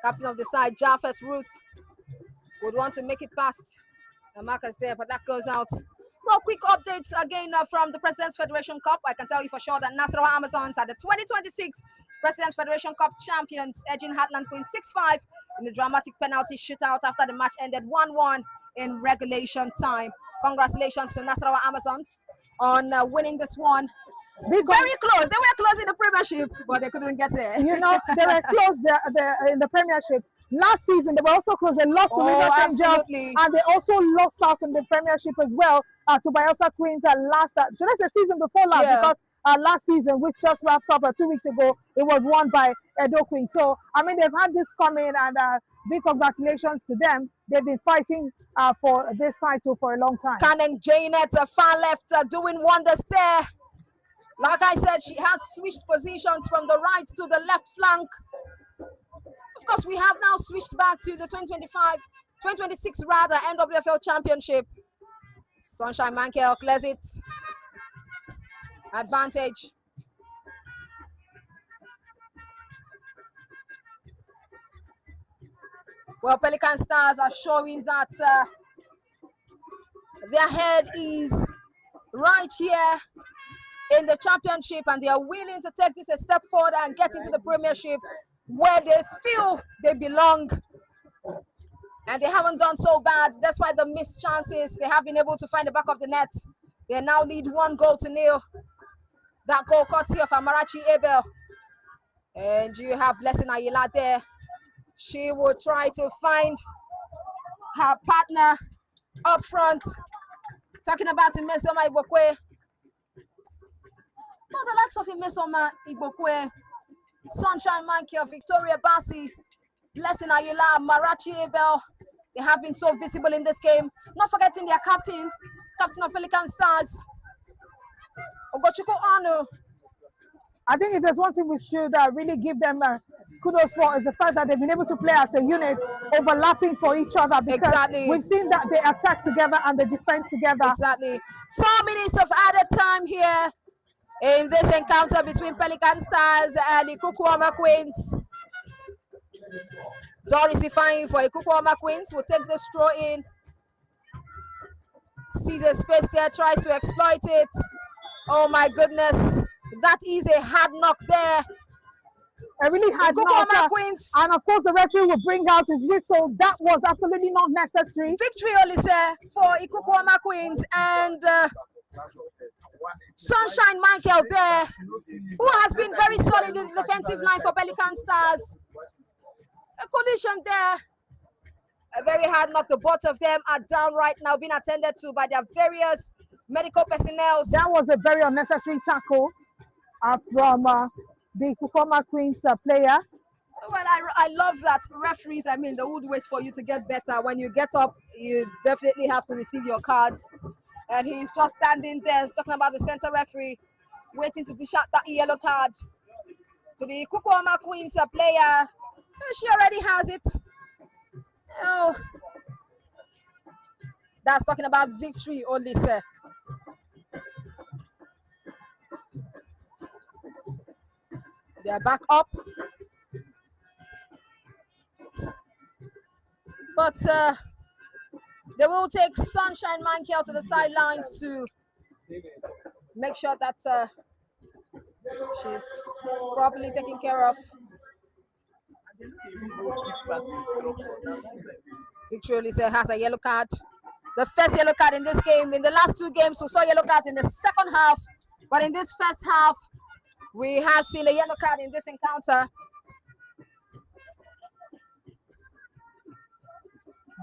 Captain of the side, Japheth Ruth, would want to make it past the markers there, but that goes out. Well, quick updates again from the President's Federation Cup. I can tell you for sure that Nasarawa Amazons are the 2026 President's Federation Cup champions, edging Heartland Queens 6-5 in the dramatic penalty shootout after the match ended 1-1 in regulation time. Congratulations to Nasarawa Amazons on winning this one. Very close. They were close in the Premiership, but they couldn't get there. You know, they were close in the Premiership. Last season, they were also close. They lost to Rivers Angels, and they also lost out in the Premiership as well to Bayelsa Queens last, just the season before last, because last season, which just wrapped up 2 weeks ago, it was won by Edo Queens. So, I mean, they've had this coming, and big congratulations to them. They've been fighting for this title for a long time. Canning Janet, far left, doing wonders there. Like I said, she has switched positions from the right to the left flank. Of course, we have now switched back to the 2026 rather, NWFL Championship. Sunshine Mankel clears it. Advantage. Well, Pelican Stars are showing that their head is right here in the championship, and they are willing to take this a step forward and get into the Premiership where they feel they belong. And they haven't done so bad. Despite the missed chances, they have been able to find the back of the net. They now lead 1-0. That goal courtesy of Amarachi Abel. And you have Blessing Ayila there. She will try to find her partner up front. Talking about Imesoma Igbokwe. Well, the likes of Imesoma Igbokwe, Sunshine Michael, Victoria Bassi, Blessing Ayila, Marachi Abel, they have been so visible in this game. Not forgetting their captain of Pelican Stars, Ogochukwu Anu. I think if there's one thing we should really give them kudos for is the fact that they've been able to play as a unit, overlapping for each other. Because we've seen that they attack together and they defend together. Exactly. 4 minutes of added time here in this encounter between Pelican Stars and Ikukuoma Queens. Doris Ifeanyi for Ikukuoma Queens will take this throw in. Sees a space there, tries to exploit it. Oh my goodness. That is a hard knock there. A really hard knock. Queens. And of course, the referee will bring out his whistle. That was absolutely not necessary. Victory, Olise, for Ikukuoma Queens. And Sunshine Michael there, who has been very solid in the defensive line for Pelican Stars. A collision there. A very hard knock. The both of them are down right now, being attended to by their various medical personnel. That was a very unnecessary tackle from the Ikukuoma Queens player. Well, I love that referees, I mean, they would wait for you to get better. When you get up, you definitely have to receive your cards. And he's just standing there talking about the center referee, waiting to dish out that yellow card to the Ikukuoma Queens player. She already has it. Oh, that's talking about Victory, Olise. They are back up. But they will take Sunshine Mankel to the sidelines to make sure that she's properly taken care of. Victory Olise has a yellow card. The first yellow card in this game. In the last 2 games, we saw yellow cards in the second half. But in this first half, we have seen a yellow card in this encounter.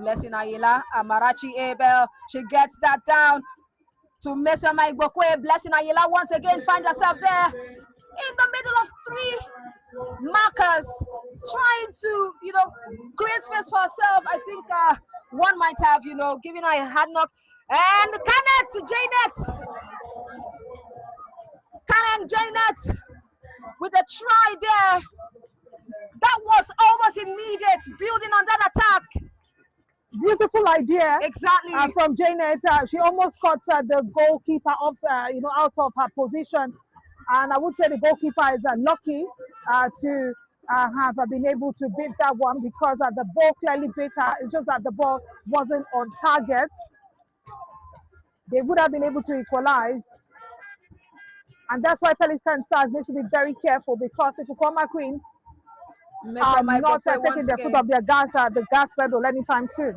Blessing Ayila, Amarachi Abel. She gets that down to Mesa Igbokwe. Blessing Ayila once again finds herself there in the middle of 3 markers, trying to, create space for herself. I think one might have, given her a hard knock. And Karen Janet with a try there. That was almost immediate, building on that attack. Beautiful idea. Exactly. From Janet. She almost caught the goalkeeper off, out of her position. And I would say the goalkeeper is lucky to have been able to beat that one, because the ball clearly beat her. It's just that the ball wasn't on target. they would have been able to equalize. And that's why Pelican Stars need to be very careful because the Ikukuoma Queens are Mesoma not Igbokwe taking once their foot again. off the gas pedal anytime soon.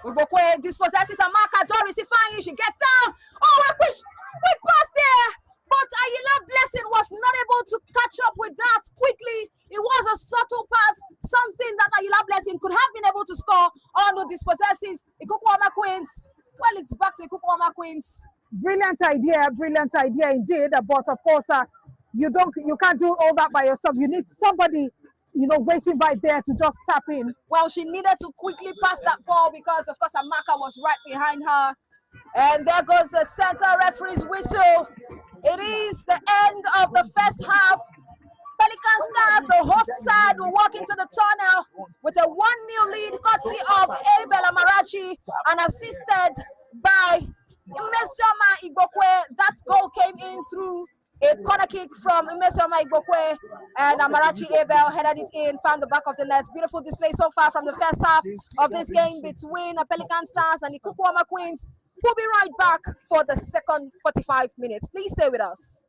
Igbokwe dispossesses Amaka. Doris Ifeanyi, she gets out. Oh, a quick pass there. But Ayila Blessing was not able to catch up with that quickly. It was a subtle pass, something that Ayila Blessing could have been able to score on the dispossesses Ikukuoma Queens. Well, it's back to Ikukuoma Queens. Brilliant idea indeed. But of course, you can't do all that by yourself. You need somebody, waiting right there to just tap in. Well, she needed to quickly pass that ball because, of course, Amaka was right behind her. And there goes the center referee's whistle. It is the end of the first half. Pelican Stars, the host side, will walk into the tunnel with a 1-0 lead, courtesy of Abel Amarachi and assisted by Imesioma Igbokwe. That goal came in through a corner kick from Imesioma Igbokwe, and Amarachi Abel headed it in, found the back of the net. Beautiful display so far from the first half of this game between Pelican Stars and the Ikukuoma Queens. We'll be right back for the second 45 minutes. Please stay with us.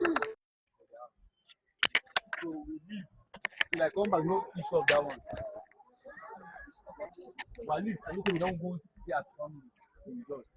So we leave till I come back, no issue of that one. But at least I know we don't go see as family in result.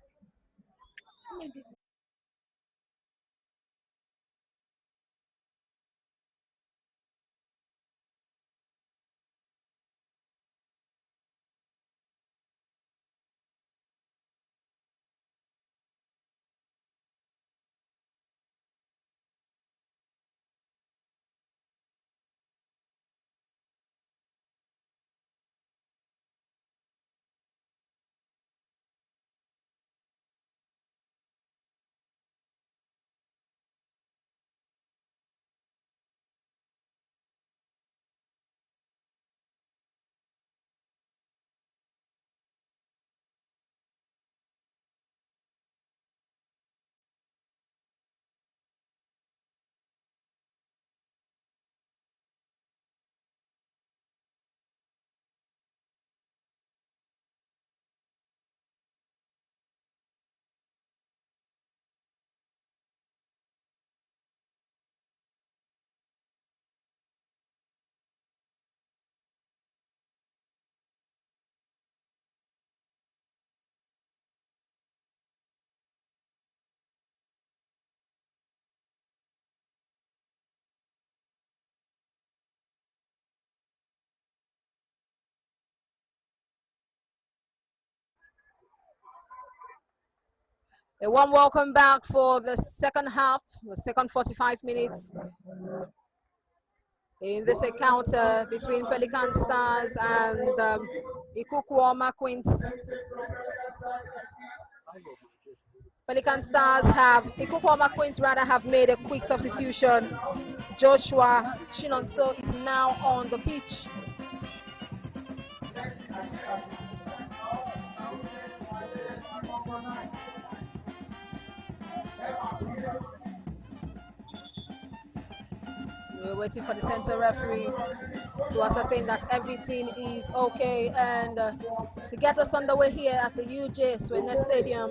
A warm welcome back for the second half, the second 45 minutes in this encounter between Pelican Stars and Ikukuoma Queens. Pelican Stars Ikukuoma Queens rather have made a quick substitution. Joshua Chinonso is now on the pitch. We're waiting for the center referee to ascertain that everything is okay and to get us underway here at the UJ Swene Stadium.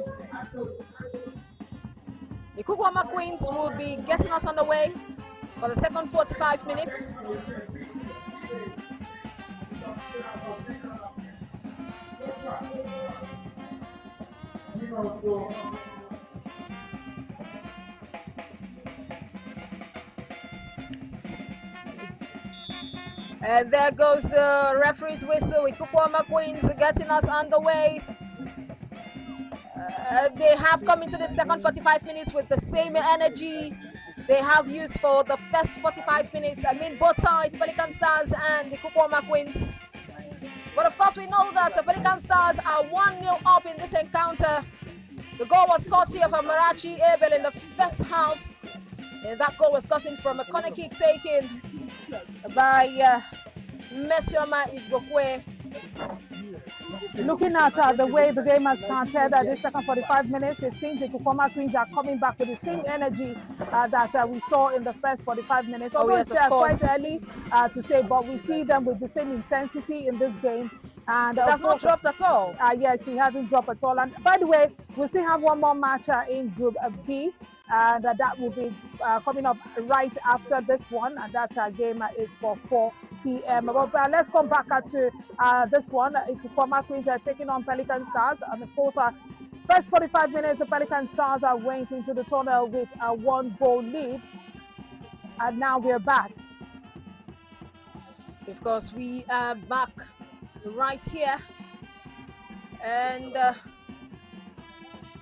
The Ikukuoma Queens will be getting us underway for the second 45 minutes. And there goes the referee's whistle. Ikukuoma Queens getting us underway. They have come into the second 45 minutes with the same energy they have used for the first 45 minutes. I mean, both sides, Pelican Stars and the Ikukuoma Queens. But of course, we know that the Pelican Stars are 1-0 up in this encounter. The goal was courtesy of Amarachi Abel in the first half. And that goal was gotten from a corner kick taken by Mesioma Igbokwe. Looking at the way the game has started this second 45 minutes, it seems the Ikukuoma Queens are coming back with the same energy that we saw in the first 45 minutes. Although yes, it's quite early to say, but we see them with the same intensity in this game. And it has not dropped at all. Yes, it hasn't dropped at all. And by the way, we still have one more match in Group B. And that will be coming up right after this one. And that game is for 4 p.m. But let's come back to this one. Ikukuoma Queens are taking on Pelican Stars. And of course, first 45 minutes, the Pelican Stars went into the tunnel with a 1-goal lead. And now we're back. Of course, we are back right here. And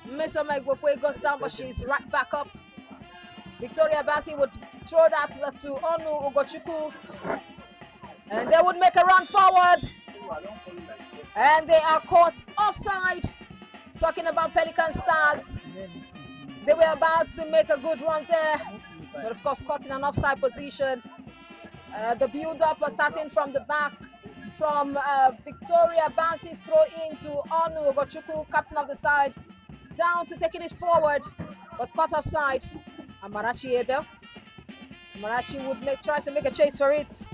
Miss Omegbokwe goes down, but she's right back up. Victoria Bassi would throw that to Onu Ugochukwu. And they would make a run forward. And they are caught offside. Talking about Pelican Stars. They were about to make a good run there. But of course, caught in an offside position. The build-up was starting from the back. From Victoria Bassi's throw in to Onu Ugochukwu, captain of the side. Down to taking it forward, but caught offside. Amarachi Abel. Amarachi would try to make a chase for it.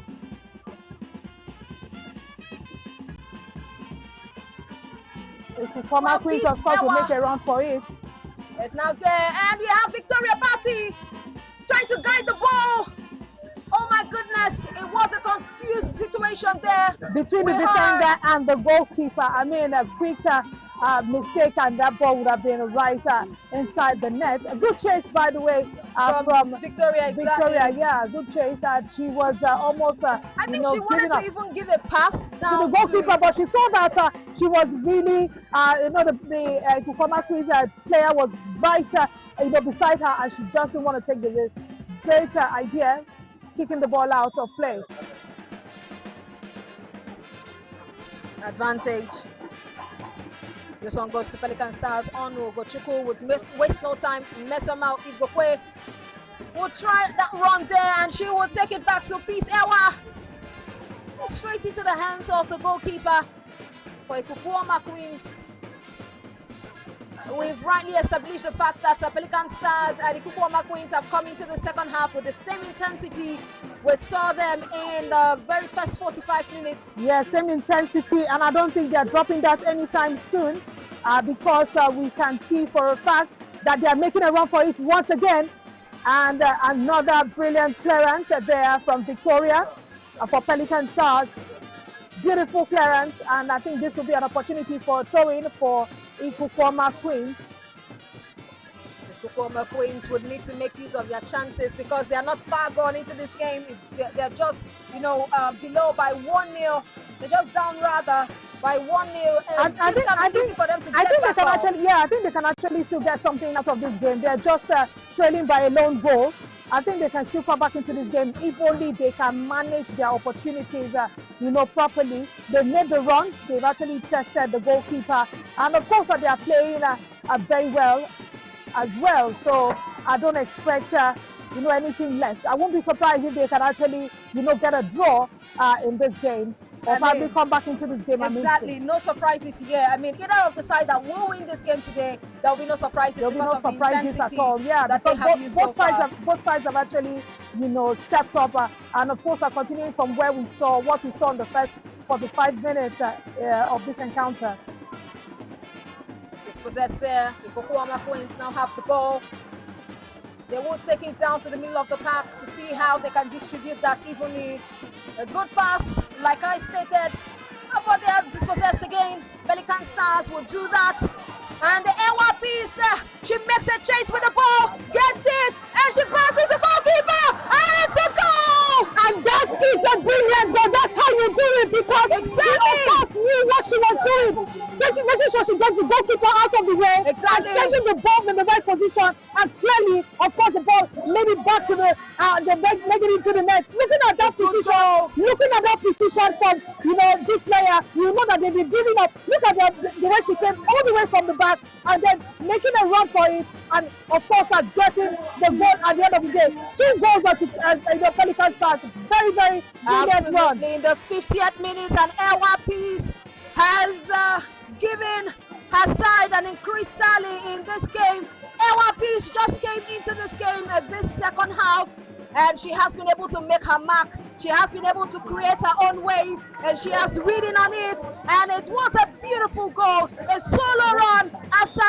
Ikukuoma Queens, of course, will make a run for it. It's now there, and we have Victoria Bassi trying to guide the ball. Oh my goodness, it was a confused situation there between the with defender her. and the goalkeeper. I mean, a quick mistake and that ball would have been right inside the net. A good chase, by the way, from Victoria, exactly. Victoria, yeah, good chase. She was almost, I think she wanted to even give a pass down to the goalkeeper, but she saw that she was really, the Ikukuoma Queens player was right, beside her, and she just didn't want to take the risk. Great idea, kicking the ball out of play. Advantage. This one goes to Pelican Stars. Onu Gochuku would waste no time. Mesomao Igokwe will try that run there, and she will take it back to Peace Ewa. Straight into the hands of the goalkeeper for Ikukuoma Queens. We've rightly established the fact that Pelican Stars and Ikukuoma Queens have come into the second half with the same intensity we saw them in the very first 45 minutes. Yeah, same intensity, and I don't think they're dropping that anytime soon because we can see for a fact that they are making a run for it once again. And another brilliant clearance there from Victoria for Pelican Stars. Beautiful clearance, and I think this will be an opportunity for throw-in for Ikukuoma Queens. Ikukuoma Queens would need to make use of their chances because they are not far gone into this game. They're just, below by 1-0. They're just down rather by 1-0. This can be easy for them to get back on. I think they can actually still get something out of this game. They're just trailing by a lone goal. I think they can still come back into this game if only they can manage their opportunities, properly. They made the runs. They've actually tested the goalkeeper, and of course, they are playing very well as well. So I don't expect, anything less. I won't be surprised if they can actually, get a draw in this game. Or probably come back into this game. Exactly, no surprises here. I mean, either of the side that will win this game today, there will be no surprises. There will be no surprises at all. Yeah, that because both sides have actually, stepped up, and of course are continuing from what we saw in the first 45 minutes of this encounter. Dispossessed there. The Ikukuoma Queens now have the ball. They will take it down to the middle of the park to see how they can distribute that evenly. A good pass, like I stated. But they are dispossessed again. Pelican Stars will do that. And the Ewa piece, she makes a chase with the ball, gets it, and she passes the goalkeeper, and it's a goal! And that is a brilliant goal. That's how you do it, because she of course knew what she was doing. Making sure she gets the goalkeeper out of the way, and sending the ball in the right position, and clearly, of course, the ball made it back to making it into the net. Looking at that position from this player, you know that they've been building up. Look at the way she came all the way from the back, and then making a run for it, and of course getting the goal at the end of the day. 2 goals to Pelican Stars. Very, very brilliant run. In the 50th minute, an Ewa piece has given her side an increased tally in this game. Ewa piece just came into this game this second half, and she has been able to make her mark. She has been able to create her own wave, and she has ridden on it, and it was a beautiful goal. A solo run after,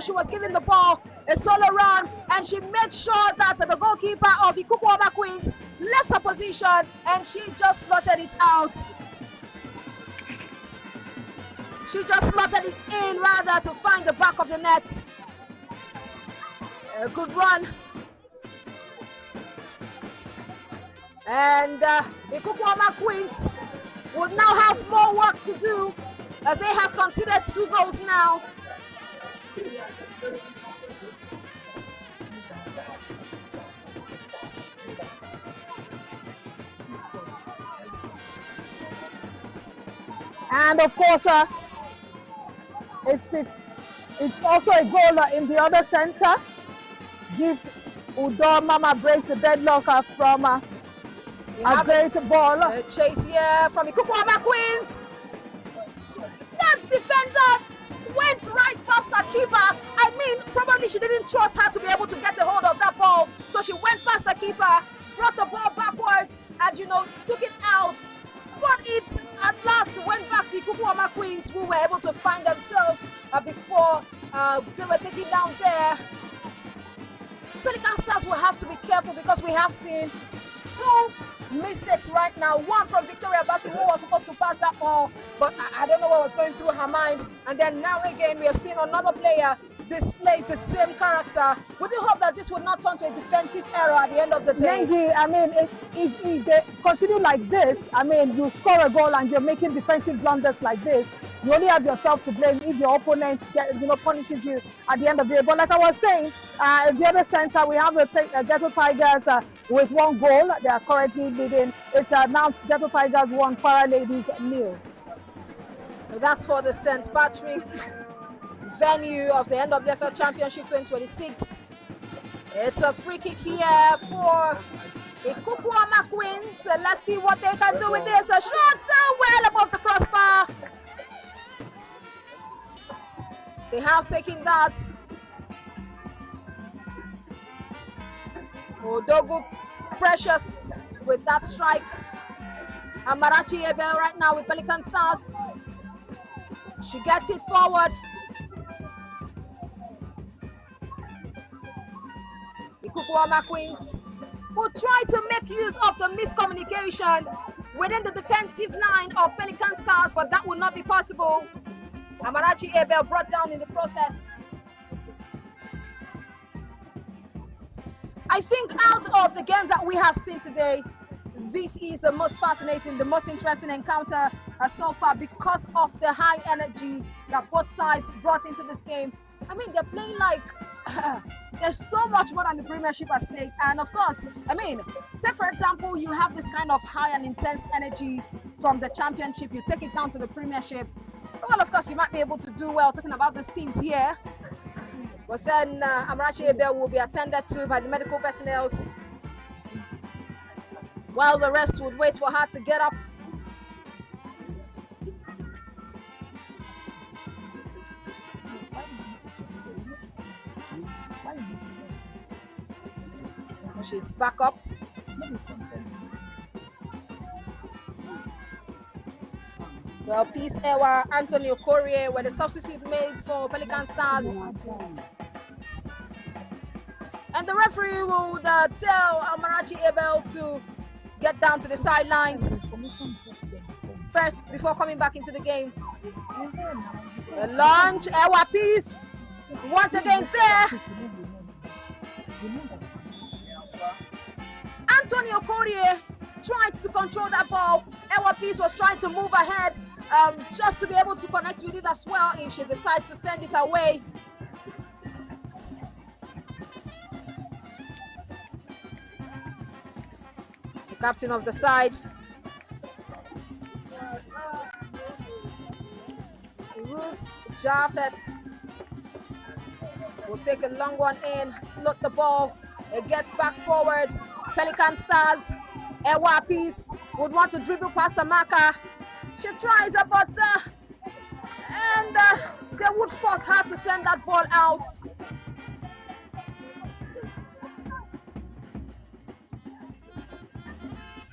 she was given the ball, a solo run, and she made sure that the goalkeeper of Ikukuoma Queens left her position, and she just slotted it out. She just slotted it in rather to find the back of the net. A good run. And Ikukuoma Queens would now have more work to do as they have conceded 2 goals now. And of course, it's also a goal in the other center. Gift Udo Mama breaks the deadlock from a great ball. A chase here from Ikukuoma Queens. That defender went right past her keeper. I mean, probably she didn't trust her to be able to get a hold of that ball. So she went past her keeper, brought the ball backwards, and took it out. But it at last went back to Ikukuoma Queens, who were able to find themselves before they were taken down there. Pelican Stars will have to be careful because we have seen two mistakes right now. One from Victoria Bassi, who was supposed to pass that ball, but I don't know what was going through her mind. And then now again, we have seen another player display the same character. We do hope that this would not turn to a defensive error at the end of the day. Nengi, I mean, if they continue like this, I mean, you score a goal and you're making defensive blunders like this, you only have yourself to blame if your opponent punishes you at the end of the day. But like I was saying, the other center, we have the Ghetto Tigers with 1 goal. They are currently leading. It's now Ghetto Tigers 1, Para Ladies 0. That's for the St. Patrick's venue of the Nwfl Championship 2026. It's a free kick here for Ikukuoma Queens. Let's see what they can do with this. A shot well above the crossbar. They have taken that. Odogu Precious with that strike. Amarachi Ebel right now with Pelican Stars. She gets it forward. Ikukuoma Queens will try to make use of the miscommunication within the defensive line of Pelican Stars, but that will not be possible. Amarachi Abel brought down in the process. I think out of the games that we have seen today, this is the most fascinating, the most interesting encounter so far because of the high energy that both sides brought into this game. I mean, they're playing like there's so much more than the Premiership at stake. And of course, I mean, take for example, you have this kind of high and intense energy from the Championship, you take it down to the Premiership. Well, of course, you might be able to do well talking about these teams here. But then Amarachi Abel will be attended to by the medical personnel, while the rest would wait for her to get up. She's back up. Well, Peace Ewa, Antonio Corrier were the substitute made for Pelican Stars. And the referee would tell Amarachi Abel to get down to the sidelines first before coming back into the game. The launch, Ewa Peace, once again there. Antonio Corrier tried to control that ball. Ewa Peace was trying to move ahead just to be able to connect with it as well if she decides to send it away. The captain of the side, Ruth Jaffet, will take a long one in, float the ball. It gets back forward. Pelican Stars, Ewa Peace would want to dribble past the marker. She tries, but they would force her to send that ball out.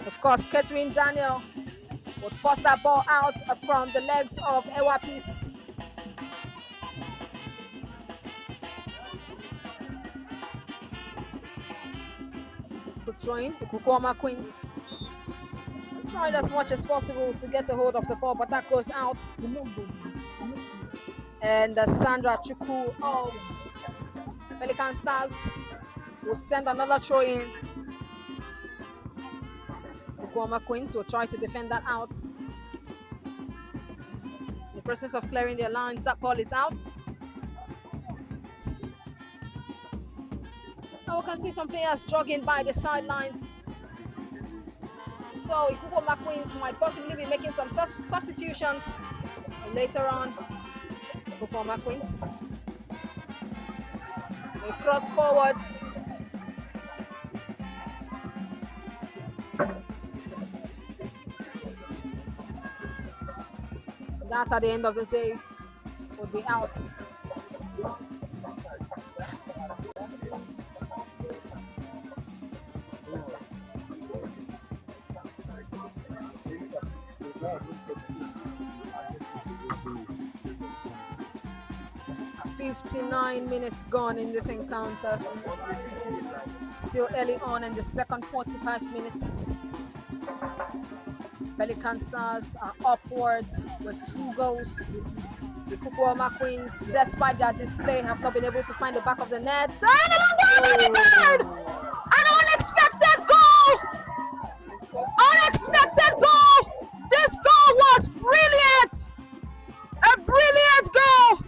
Of course, Catherine Daniel would force that ball out from the legs of Ewa Peace. Quick throwing, the Ikukuoma Queens tried as much as possible to get a hold of the ball, but that goes out. And Sandra Chuku of Pelican Stars will send another throw in. Ikukuoma Queens will try to defend that out. In the process of clearing their lines, that ball is out. Now we can see some players jogging by the sidelines. So Ikukuoma Queens might possibly be making some substitutions later on. Ikukuoma Queens. They cross forward. That at the end of the day would be out. .59 minutes gone in this encounter. Still early on in the second 45 minutes. Pelican Stars are upwards with 2 goals. The Ikukuoma Queens, despite their display, have not been able to find the back of the net. And an unexpected goal! Unexpected goal! This goal was brilliant! A brilliant goal!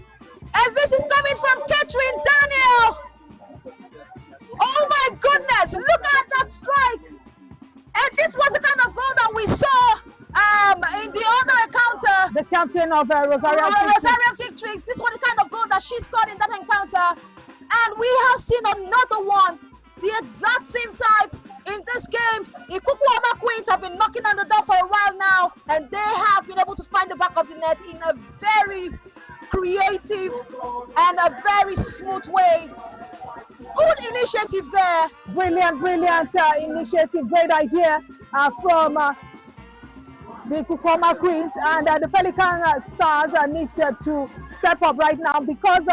And this is coming from Catherine Daniel! Oh my goodness! Look at that strike! And this was the kind of goal that we saw in the other encounter. The captain of Rosario Victories. This was the kind of goal that she scored in that encounter. And we have seen another one, the exact same type in this game. Ikukuoma Queens have been knocking on the door for a while now, and they have been able to find the back of the net in a very creative and a very smooth way. Good initiative there. Brilliant initiative, great idea from the Ikukuoma Queens, and the Pelican Stars need to step up right now, because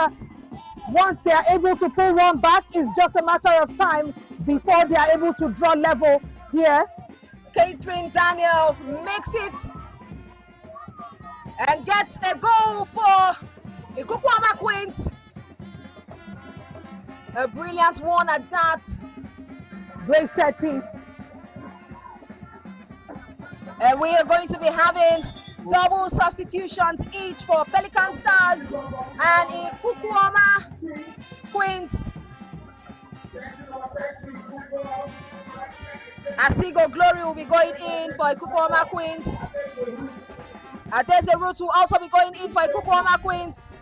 once they are able to pull one back, it's just a matter of time before they are able to draw level here. Catherine Daniel makes it and gets a goal for the Ikukuoma Queens. A brilliant one at that. Great set piece. And we are going to be having double substitutions each for Pelican Stars and Ikukuoma Queens. Asigo Glory will be going in for Ikukuoma Queens. Adese Roots will also be going in for Ikukuoma Queens.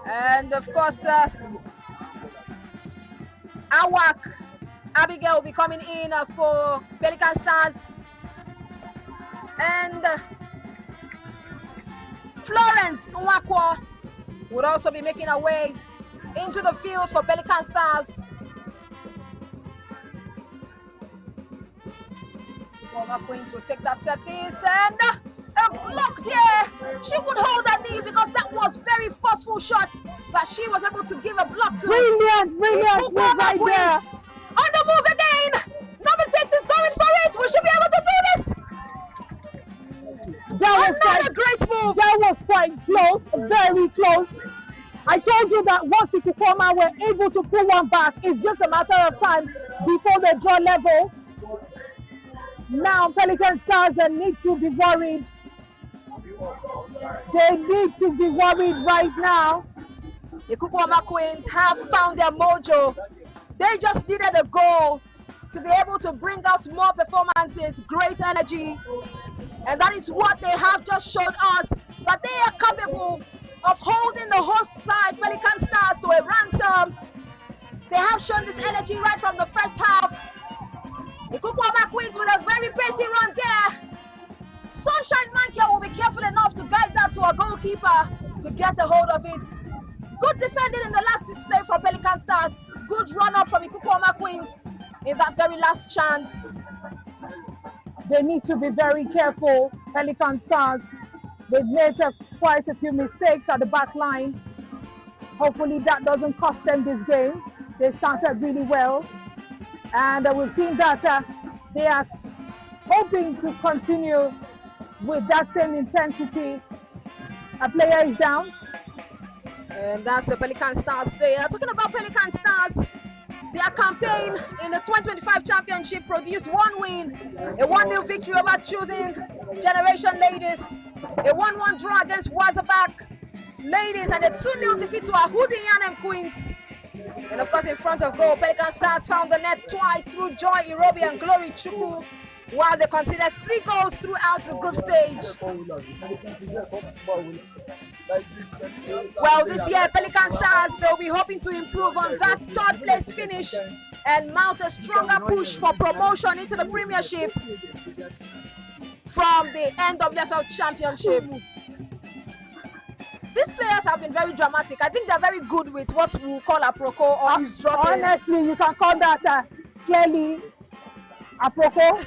And of course, Awak Abigail will be coming in for Pelican Stars. And Florence Nwakwo would also be making her way into the field for Pelican Stars. Former Queens will take that set piece, and a block there. She would hold her knee because that was very forceful shot that she was able to give a block to. Brilliant move right there. On the move again. Number 6 is going for it. We should be able to do this. That was another great move. That was quite close, very close. I told you that once Ikukuoma were able to pull one back, it's just a matter of time before they draw level. Now Pelican Stars, they need to be worried. They need to be worried right now. The Ikukuoma Queens have found their mojo. They just needed a goal to be able to bring out more performances, great energy. And that is what they have just showed us. But they are capable of holding the host side, Pelican Stars, to a ransom. They have shown this energy right from the first half. The Ikukuoma Queens with a very pacey run there. Sunshine Michael will be careful enough to guide that to a goalkeeper to get a hold of it. Good defending in the last display from Pelican Stars. Good run up from Ikukuoma Queens in that very last chance. They need to be very careful, Pelican Stars. They've made quite a few mistakes at the back line. Hopefully that doesn't cost them this game. They started really well. And we've seen that they are hoping to continue with that same intensity. A player is down. And that's a Pelican Stars player. Talking about Pelican Stars, their campaign in the 2025 championship produced one win, a 1-0 victory over Choosing Generation Ladies, a 1-1 draw against Wazabak Ladies, and a 2-0 defeat to Ahudi Yanem Queens. And of course, in front of goal, Pelican Stars found the net twice through Joy Irobi and Glory Chuku, while they conceded 3 goals throughout the group stage. Well, this year, Pelican Stars, they'll be hoping to improve on that 3rd place finish and mount a stronger push for promotion into the Premiership from the Nwfl Championship. These players have been very dramatic. I think they're very good with what we call aproko or eavesdropping. Honestly, you can call that clearly aproko.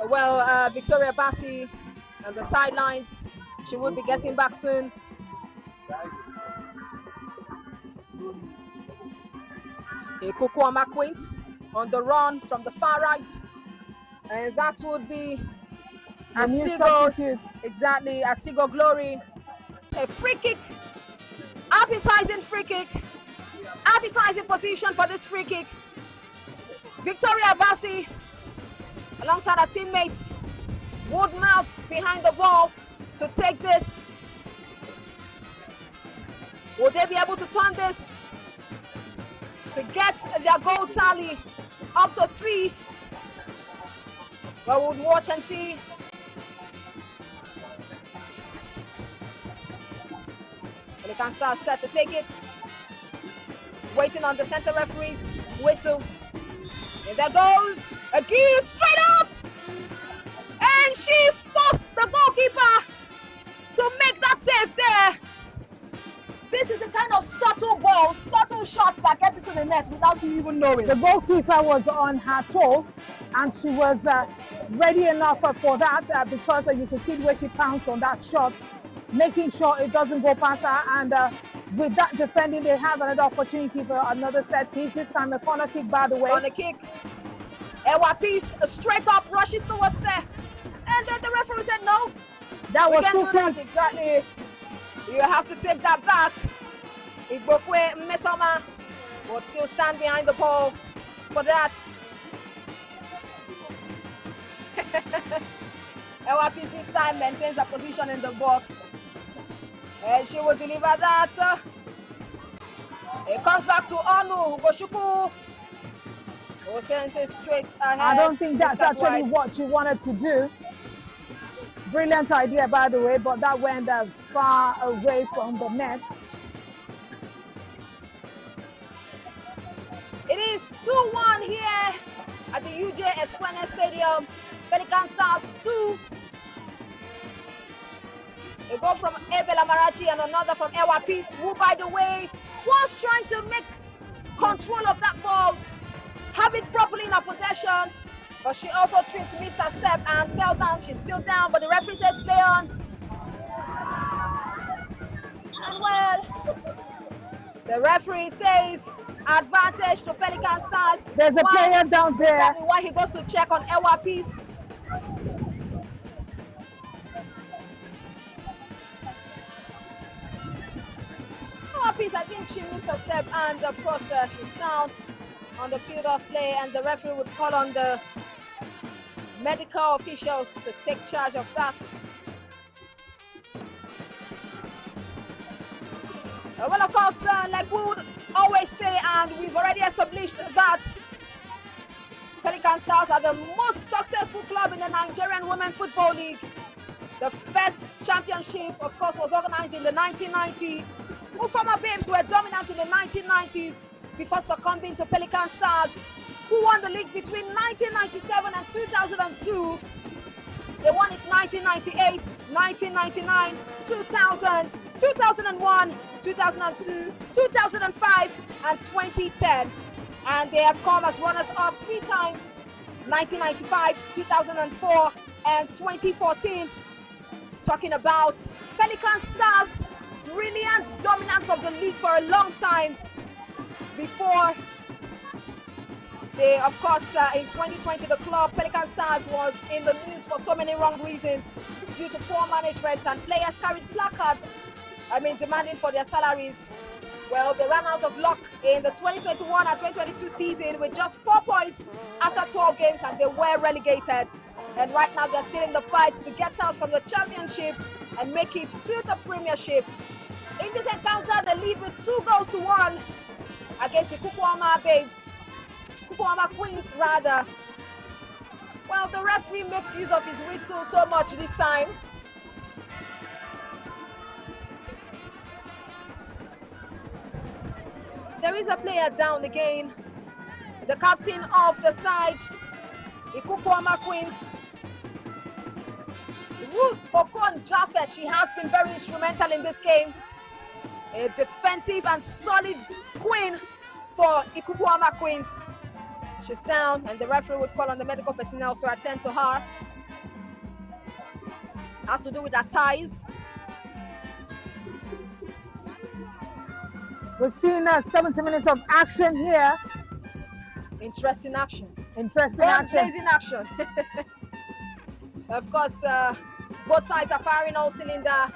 Well, Victoria Bassi on the sidelines. She will be getting back soon. Ikukuoma Queens on the run from the far right. And that would be The new Asigo. substitute. Exactly, Asigo Glory. A free kick. Appetizing free kick. Appetizing position for this free kick. Victoria Bassi alongside her teammates would mount behind the ball to take this. Will they be able to turn this to get their goal tally up to 3? Well, we'll watch and see. Pelican Stars set to take it. Waiting on the center referee's whistle. And there goes a give straight up. And she forced the goalkeeper to make that save there. This is the kind of subtle ball, subtle shots that get into the net without you even knowing. The goalkeeper was on her toes and she was ready enough for that because you can see the way she pounced on that shot, making sure it doesn't go past her. And with that defending, they have another opportunity for another set piece. This time a corner kick, by the way. Corner kick. Ewa Peace straight up rushes towards there. And then the referee said no. That We was can't too do quick. that, exactly. You have to take that back. Igbokwe Mmesoma will still stand behind the ball for that. Ewa Peace this time maintains her position in the box. And she will deliver that. It comes back to Onu Goshuku. Who sends it straight ahead. I don't think that's Discuss actually wide. what she wanted to do. Brilliant idea, by the way, but that went far away from the net. It is 2-1 here at the UJ Eswene Stadium. Pelican Stars 2. A goal from Ebel Amarachi and another from Ewa Peace, who, by the way, was trying to make control of that ball, have it properly in her possession, but she also tripped, missed her step and fell down. She's still down, but the referee says play on. And well, the referee says advantage to Pelican Stars. There's a player down there. Exactly why he goes to check on Ewa Peace. Ewa Peace, I think she missed her step, and of course she's down on the field of play, and the referee would call on the medical officials to take charge of that. Well, of course, like we would always say, and we've already established that Pelican Stars are the most successful club in the Nigerian Women Football League. The first championship, of course, was organized in the 1990s. Nwfl Babes were dominant in the 1990s before succumbing to Pelican Stars, who won the league between 1997 and 2002. They won it 1998, 1999, 2000, 2001, 2002, 2005, and 2010. And they have come as runners-up 3 times, 1995, 2004, and 2014. Talking about Pelican Stars' brilliant dominance of the league for a long time before they, of course, in 2020, the club, Pelican Stars, was in the news for so many wrong reasons due to poor management, and players carried placards, demanding for their salaries. Well, they ran out of luck in the 2021 and 2022 season with just 4 points after 12 games, and they were relegated. And right now, they're still in the fight to get out from the championship and make it to the premiership. In this encounter, they lead with 2-1 against the Ikukuoma Babes. Ikukuoma Queens, rather. Well, the referee makes use of his whistle so much this time. There is a player down again. The captain of the side, Ikukuoma Queens, Ruth Okon Jaffet. She has been very instrumental in this game. A defensive and solid queen for Ikukuoma Queens. She's down, and the referee would call on the medical personnel to attend to her. Has to do with her ties. We've seen 70 minutes of action here. Interesting action. Interesting action. Blazing action. Of course, both sides are firing all cylinder.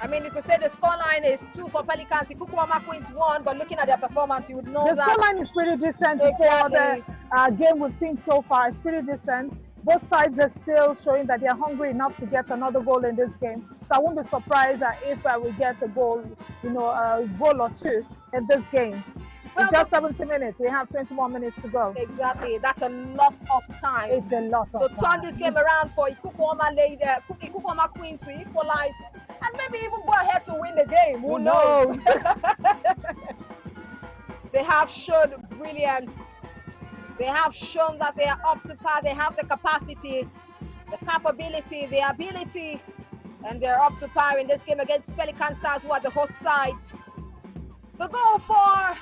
I mean, you could say the scoreline is 2 for Pelicans. Ikukuoma Queens 1, but looking at their performance, you would know the that. The scoreline is pretty decent. Exactly. For the game we've seen so far, it's pretty decent. Both sides are still showing that they're hungry enough to get another goal in this game. So I won't be surprised that if we get a goal, a goal or two in this game. Well, it's just 70 minutes. We have 20 more minutes to go. Exactly. That's a lot of time. It's a lot of time. To turn this game around for Ikukuoma Queens to equalize and maybe even go ahead to win the game. Who knows? They have shown brilliance. They have shown that they are up to par. They have the capacity, the capability, the ability, and they're up to par in this game against Pelican Stars, who are the host side. The goal for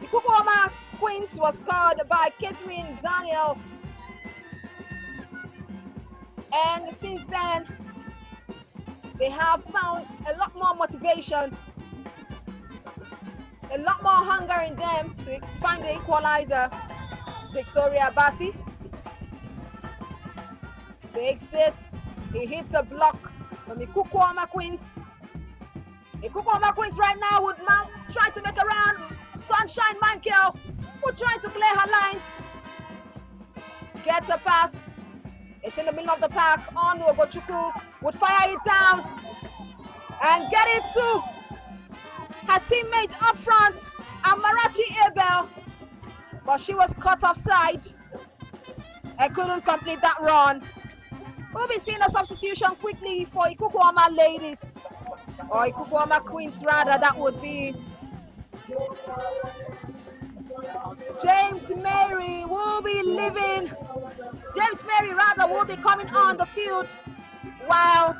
Ikukuoma Queens was scored by Catherine Daniel. And since then, they have found a lot more motivation, a lot more hunger in them to find the equalizer. Victoria Bassi takes this. He hits a block from Ikukuoma Queens. Ikukuoma Queens right now would try to make a run. Sunshine Michael would try to clear her lines. Gets a pass. It's in the middle of the park. On Ogochukwu would fire it down and get it to her teammate up front, Amarachi Abel. But she was caught offside and couldn't complete that run. We'll be seeing a substitution quickly for Ikukuoma ladies, or Ikukuoma Queens rather. That would be James Mary will be leaving. James Mary rather will be coming on the field, while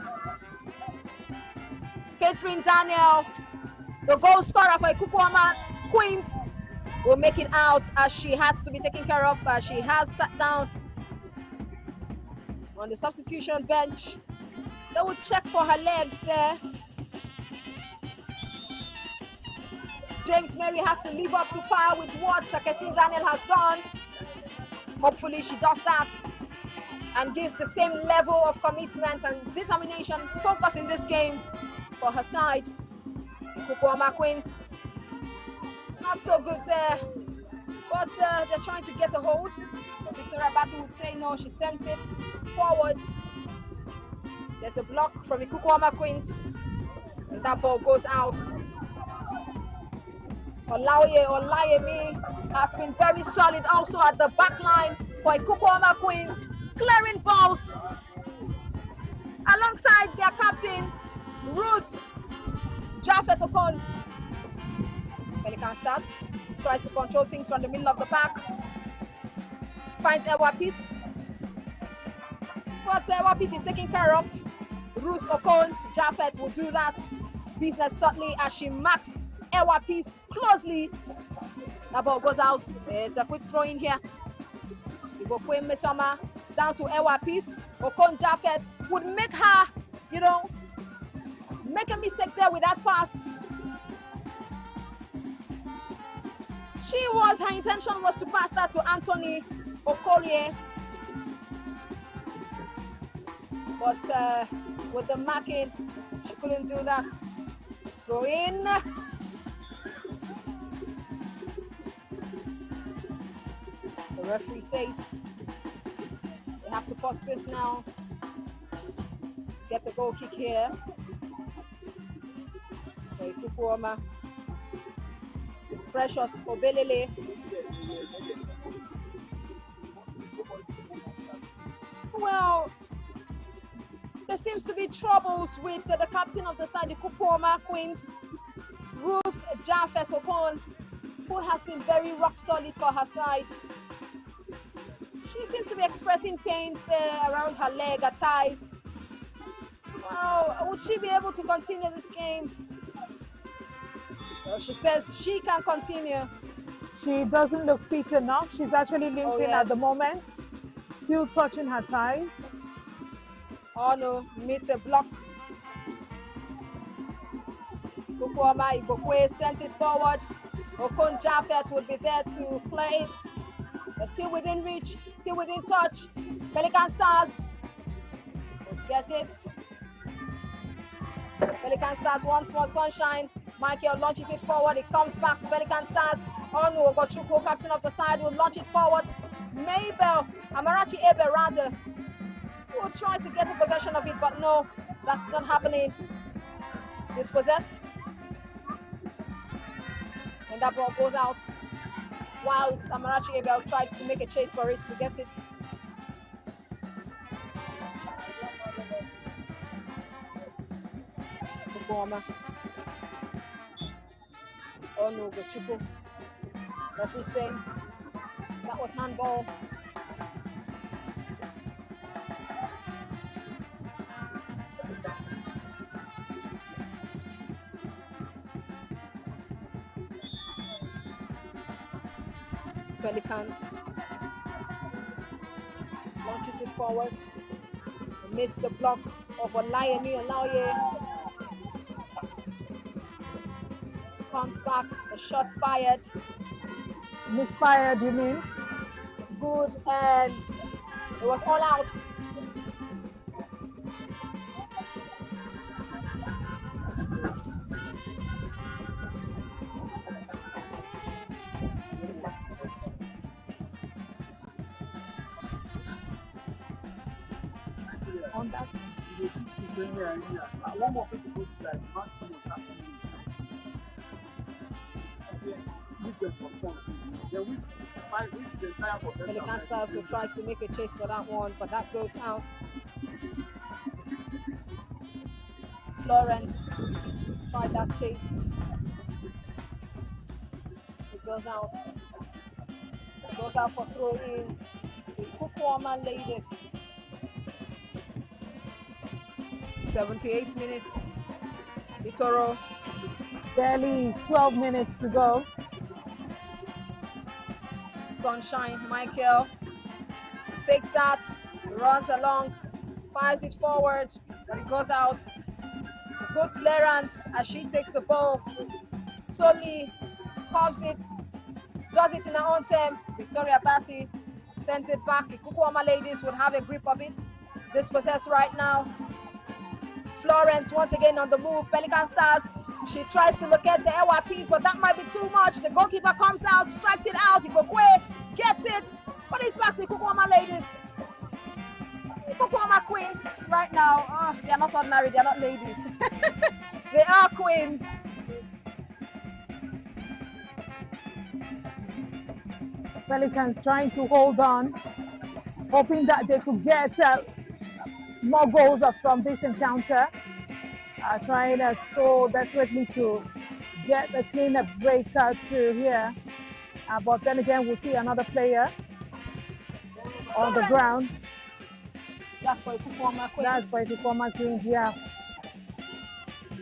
Catherine Daniel, the goal scorer for Ikukuoma Queens, will make it out as she has to be taken care of. She has sat down on the substitution bench. They will check for her legs there. James Mary has to live up to par with what Catherine Daniel has done. Hopefully she does that and gives the same level of commitment and determination, focus in this game for her side. Ikukuoma Queens, not so good there, but they're trying to get a hold. But Victoria Bassi would say no, she sends it forward. There's a block from Ikukuoma Queens, and that ball goes out. Olayemi has been very solid also at the back line for Ikukuoma Queens, clearing balls alongside their captain, Ruth Jaffet Okon. Pelican Stars tries to control things from the middle of the park. Finds Ewa Peace. But Ewa Peace is taken care of. Ruth Okon Jaffet will do that business subtly as she marks Ewa Peace closely. That ball goes out. It's a quick throw in here. Ikukuoma Mesoma down to Ewa Peace. Okon Jaffet would make her, make a mistake there with that pass. Her intention was to pass that to Anthony Okorie. But with the marking, she couldn't do that. Throw in. The referee says they have to pause this now. Get a goal kick here for Ikukuoma. Precious Obelele. Well, there seems to be troubles with the captain of the side, Ikukuoma Queens, Ruth Jaffet Okon, who has been very rock solid for her side. She seems to be expressing pains there around her leg, her thighs. Well, would she be able to continue this game? Well, she says she can continue. She doesn't look fit enough. She's actually Oh limping at the yes. moment, still touching her thighs. Oh no, meets a block. Ikukuoma Ibokwe sent it forward. Okon Jaffet would be there to clear it. But still within reach, still within touch. Pelican Stars would get it. Pelican Stars once more, Sunshine. Michael launches it forward. It comes back to Pelican Stars. Onu Ogochukwu, captain of the side, will launch it forward. Mabel, Amarachi Ebe rather, will try to get a possession of it, but no, that's not happening. Dispossessed. And that ball goes out. Whilst Amarachi Abel tried to make a chase for it to get it. Ikukuoma. Oh no, Gochuku. Referee says that was handball. Pelicans launches it forward, amidst the block of Olayemi Olaoye. Comes back, a shot fired. Misfired, you mean? Good, and it was all out. On that, the teaching saying here, one more people go to like maximum 30 minutes. Leave them for some seats. Then we find reach the entire potential. Pelican Stars will try to make a chase for that one, but that goes out. Florence tried that chase. It goes out. It goes out for throw in to Ikukuoma ladies. 78 minutes. Itoro. Barely 12 minutes to go. Sunshine Michael takes that, runs along, fires it forward, but it goes out. Good clearance as she takes the ball. Soli curves it, does it in her own time. Victoria Bassi sends it back. The Ikukuoma ladies would have a grip of it. Dispossessed right now. Florence once again on the move. Pelican Stars. She tries to locate the Ewa piece, but that might be too much. The goalkeeper comes out, strikes it out. Ibokwe gets it, but it's back to Ikukuoma ladies. Ikukuoma queens right now. Oh, they are not ordinary, they are not ladies. They are queens. Pelicans trying to hold on, hoping that they could get more goals from this encounter. Trying so desperately to get a cleaner break through here. But then again, we'll see another player on the ground. That's for Ikukuoma Queens. That's for Ikukuoma Queens, yeah.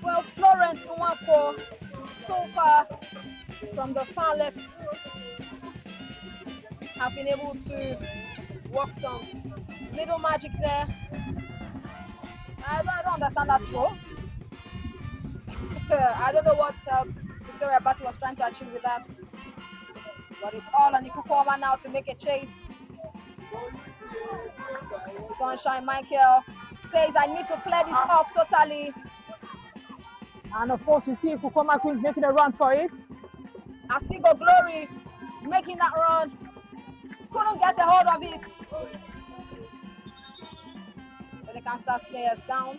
Well, Florence Nwfl so far from the far left have been able to work some little magic there. I don't understand that throw. I don't know what Victoria Bassi was trying to achieve with that. But it's all on Ikukuoma now to make a chase. Sunshine Michael says, I need to clear this off totally. And of course, you see Ikukuoma Queens making a run for it. Asigo Glory making that run. Couldn't get a hold of it. Pelican Stars players down.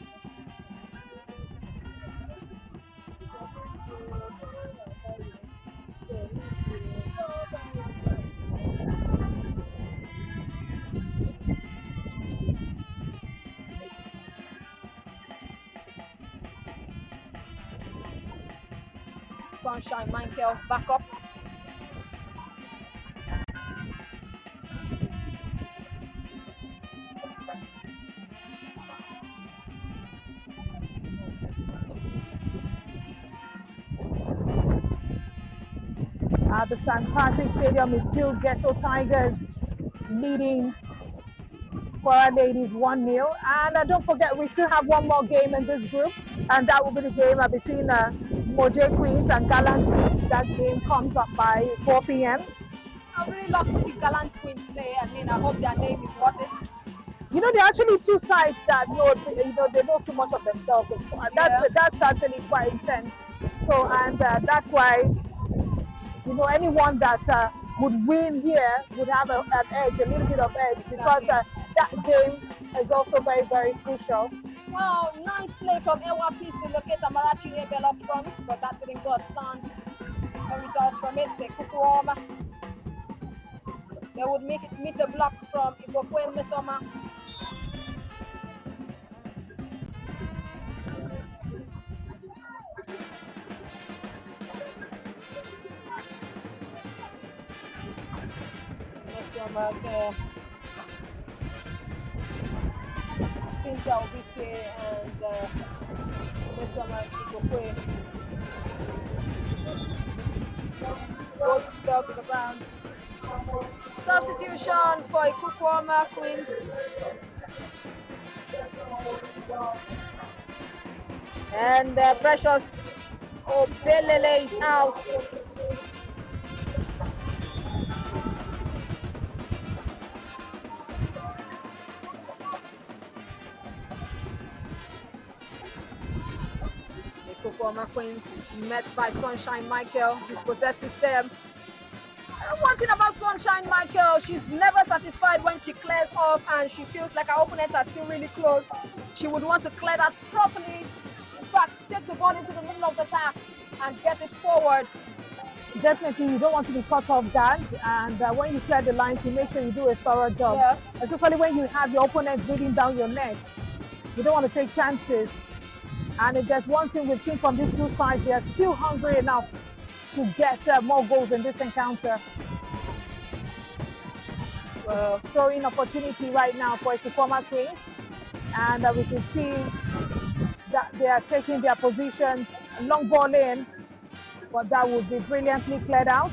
Sunshine Michael back up. The St. Patrick Stadium is still Ghetto Tigers leading Quora Ladies 1-0. And don't forget, we still have one more game in this group, and that will be the game between Moje Queens and Gallant Queens. That game comes up by 4 p.m. I really love to see Gallant Queens play. I mean, I hope their name is worth it. You know, there are actually two sides that know, they know too much of themselves. That's actually quite intense. So, and that's why, you know, anyone that would win here would have an edge, a little bit of edge, because that game is also very, very crucial. Well, nice play from Ewa Peace to locate Amarachi Abel up front, but that didn't go as planned. No results from it. Ikukuoma. They would meet a block from Ikukuoma. There. Cynthia Obisi and Mesoma Ikokwe both fell to the ground. Substitution for Ikukuoma Queens. And Precious Obelele is out. Ikukuoma Queens met by Sunshine Michael, dispossesses them. One thing about Sunshine Michael, she's never satisfied when she clears off and she feels like her opponents are still really close. She would want to clear that properly. In fact, take the ball into the middle of the pack and get it forward. Definitely, you don't want to be caught off guard, and when you clear the lines, you make sure you do a thorough job, especially when you have your opponent breathing down your neck. You don't want to take chances. And if there's one thing we've seen from these two sides, they are still hungry enough to get more goals in this encounter. Well, throwing opportunity right now for Ikukuoma Queens, and we can see that they are taking their positions, long ball in, but that would be brilliantly cleared out.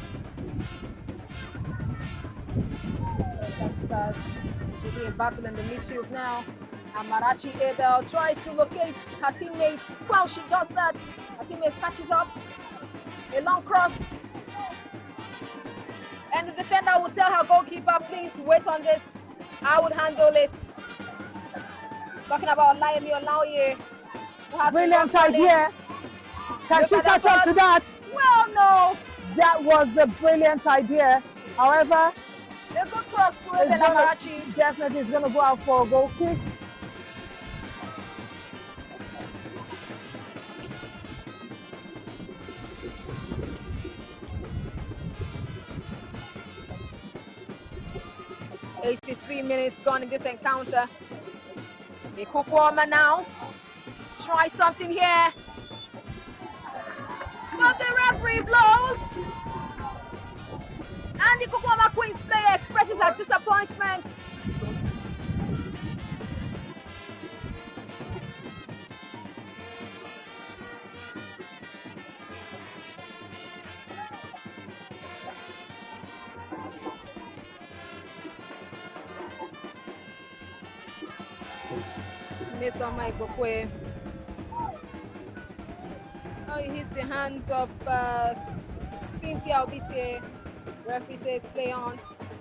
Pelican Stars, it will be a battle in the midfield now. Amarachi Abel tries to locate her teammate. While she does that, her teammate catches up. A long cross. And the defender will tell her goalkeeper, please wait on this. I would handle it. Talking about Laimi Olaoye, who has brilliant idea. Can she catch up to that? Well, no. That was a brilliant idea. However, a good cross to Abel Amarachi. Definitely is going to go out for a goal kick. $83 minutes gone in this encounter. Ikukuoma now. Try something here. But the referee blows. And the Ikukuoma Queens player expresses her disappointment. Mesoma Ikokwe. Oh, he hits the hands of Cynthia Obisi. Referee says play on.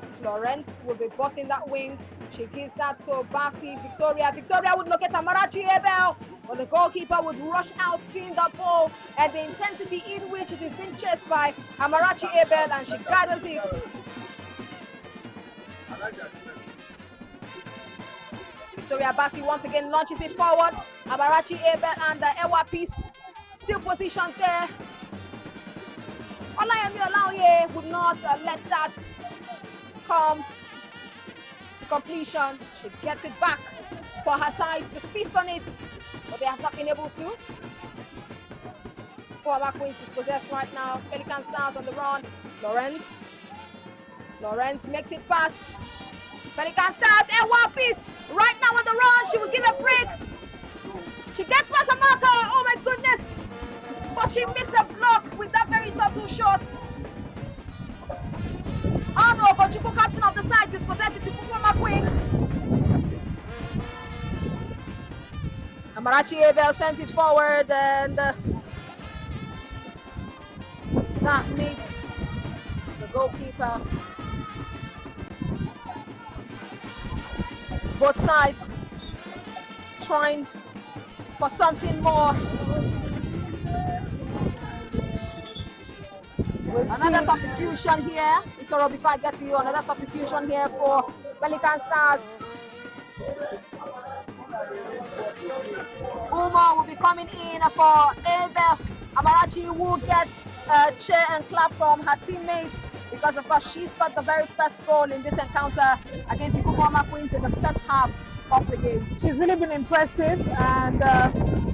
Florence will be bossing that wing. She gives that to Basi Victoria. Victoria would look at Amarachi Abel, but the goalkeeper would rush out seeing that ball and the intensity in which it is being chased by Amarachi Abel, and she gathers it. Victoria Basi once again launches it forward. Amarachi Abel and Ewa Peace still positioned there. Olayemi Olaoye would not let that come to completion. She gets it back for her sides to feast on it, but they have not been able to. Ikukuoma Queens dispossessed right now. Pelican Stars on the run. Florence makes it past. Pelican Stars, Ewa Peace right now on the run. She will give a break. She gets past a marker. Oh my goodness. But she meets a block with that very subtle shot. Ogochukwu, captain of the side, dispossessed Ikukuoma Queens. Amarachi Abel sends it forward, and that meets the goalkeeper. Both sides trying for something more. Another substitution here. Itoro, before I get to you, another substitution here for Pelican Stars. Uma will be coming in for Abel Amarachi, who gets a cheer and clap from her teammates because, of course, she scored the very first goal in this encounter against Ikukuoma Queens in the first half of the game. She's really been impressive and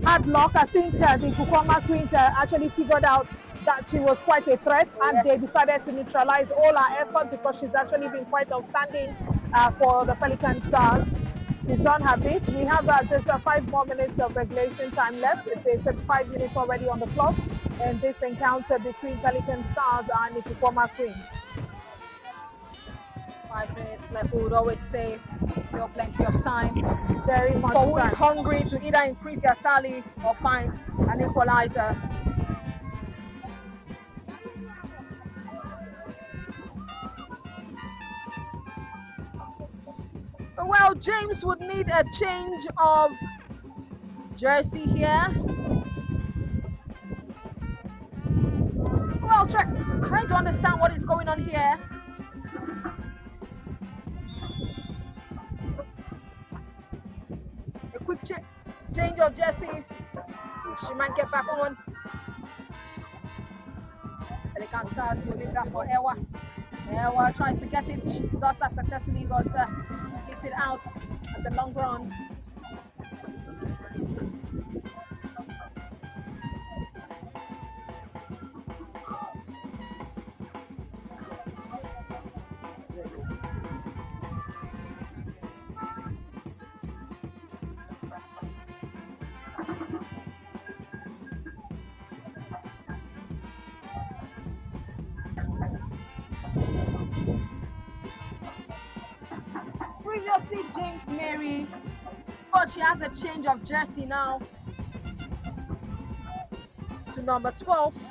had luck. I think the Ikukuoma Queens actually figured out that she was quite a threat, and they decided to neutralize all her effort because she's actually been quite outstanding for the Pelican Stars. She's done her bit. We have just 5 more minutes of regulation time left. It's 5 minutes already on the clock in this encounter between Pelican Stars and Ikukuoma Queens. 5 minutes, like we would always say, still plenty of time. Very much for who is hungry to either increase their tally or find an equalizer. Well, James would need a change of jersey here. Well, trying to understand what is going on here. A quick change of jersey. She might get back on. Pelican Stars will leave that for Ewa. Ewa tries to get it. She does that successfully, but kicks it out at the long run. Previously, James Mary, but she has a change of jersey now to number 12.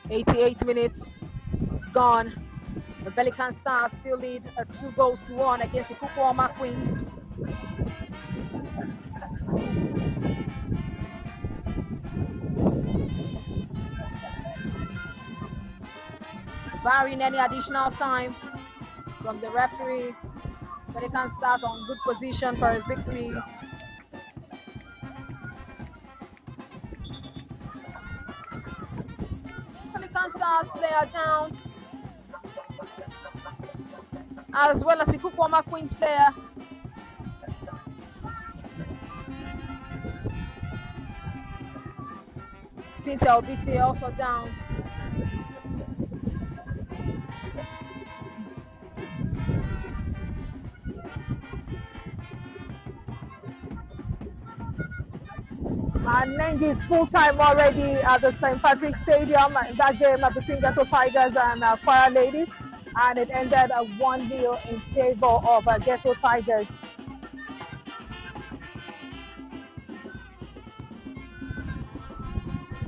"88 minutes gone. The Pelican Stars still lead 2-1 against the Ikukuoma Queens. Barring any additional time from the referee, Pelican Stars on good position for a victory. Pelican Stars player down, as well as the Ikukuoma Queens player. Cynthia Obisi also down. And Nengi, it's full time already at the St. Patrick's Stadium. That game between Ghetto Tigers and Choir Ladies. And it ended 1-0 in favor of Ghetto Tigers.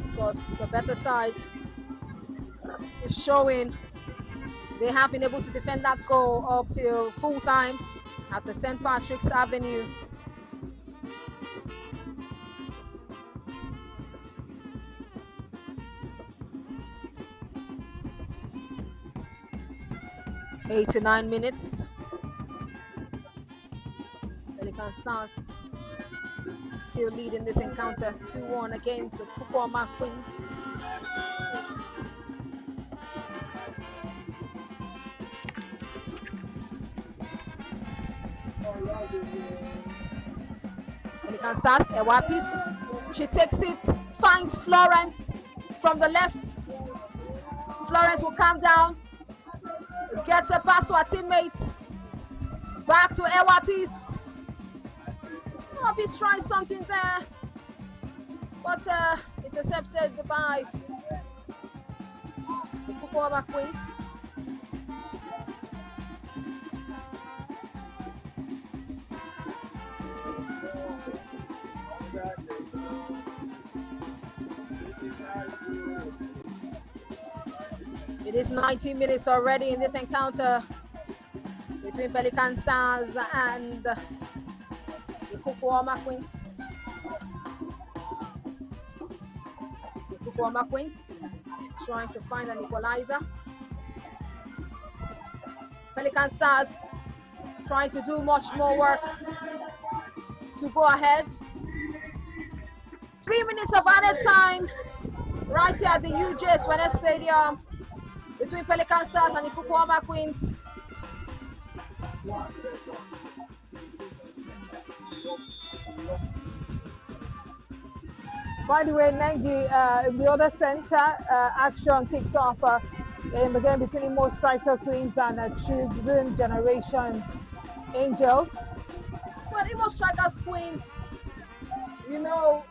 Of course, the better side is showing they have been able to defend that goal up till full time at the St. Patrick's Avenue. "89 minutes. Pelican Stars still leading this encounter 2-1 against the Ikukuoma Queens. Pelican Stars, Ewapis. She takes it, finds Florence from the left. Florence will calm down. Gets a pass to our teammate. Back to Ewapis. Ewapis tries something there, but intercepted by the Ikukuoma Queens. It is 90 minutes already in this encounter between Pelican Stars and the Ikukuoma Queens. The Ikukuoma Queens trying to find an equalizer. Pelican Stars trying to do much more work to go ahead. 3 minutes of added time right here at the UJ Swene Stadium between Pelican Stars and the Ikukuoma Queens. By the way, Nengi, in the other center, action kicks off in the game between Imo Striker Queens and Children Generation Angels. Well, Imo Strikers Queens, you know,